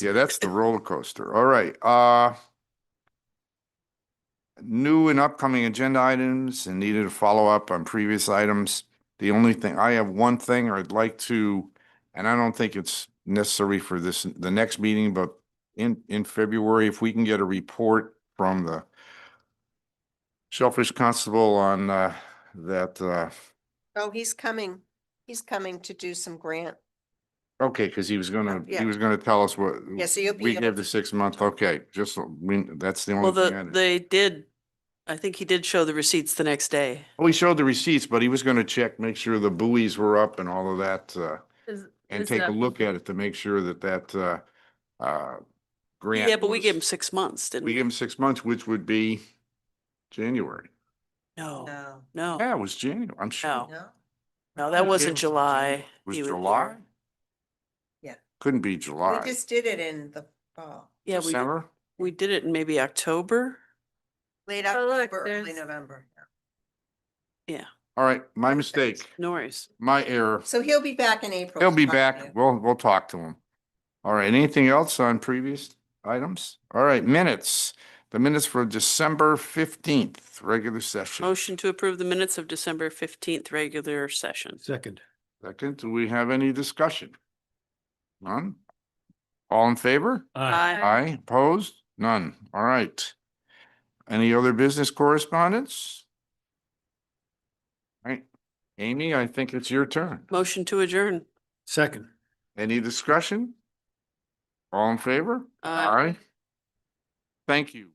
Yeah, that's the roller coaster. All right, new and upcoming agenda items and needed to follow up on previous items. The only thing, I have one thing I'd like to, and I don't think it's necessary for the next meeting, but in February, if we can get a report from the Shellfish Constable on, that, Oh, he's coming to do some grant Okay, because he was gonna, Yeah. he was gonna tell us what. Yeah, so you'll be We able gave the to- 6 month, okay, just, that's the Well, only thing. I didn't- they did, I think he did show the receipts the next day. Oh, he showed the receipts, but he was gonna check, make sure the buoys were up and all of that, and take a look at it to make sure that, grant. Yeah, but we gave him was- 6 months, didn't We we? gave him 6 months, which would be January. No, No, no, Yeah, it was January, I'm sure. no, no, no, that wasn't It July. was he July? here. Yeah. Couldn't be we July. just did it in the fall, Yeah, December? we did it in maybe October. late Oh, look, October, early there's- November. Yeah, All right, my mistake, no worries. my error. So he'll be back in April. He'll be to talk to back. you. We'll talk to him. All right, anything else on previous items? All right, minutes. The minutes for December 15th, regular session. Motion to approve the minutes of December 15th regular session. Second. Second, do we have any discussion? None? All in favor? Aye. Aye, opposed? None. All right. Any other business correspondence? All right, Amy, I think it's your turn. Motion to adjourn. Second. Any discussion? All in favor? Aye. Thank you.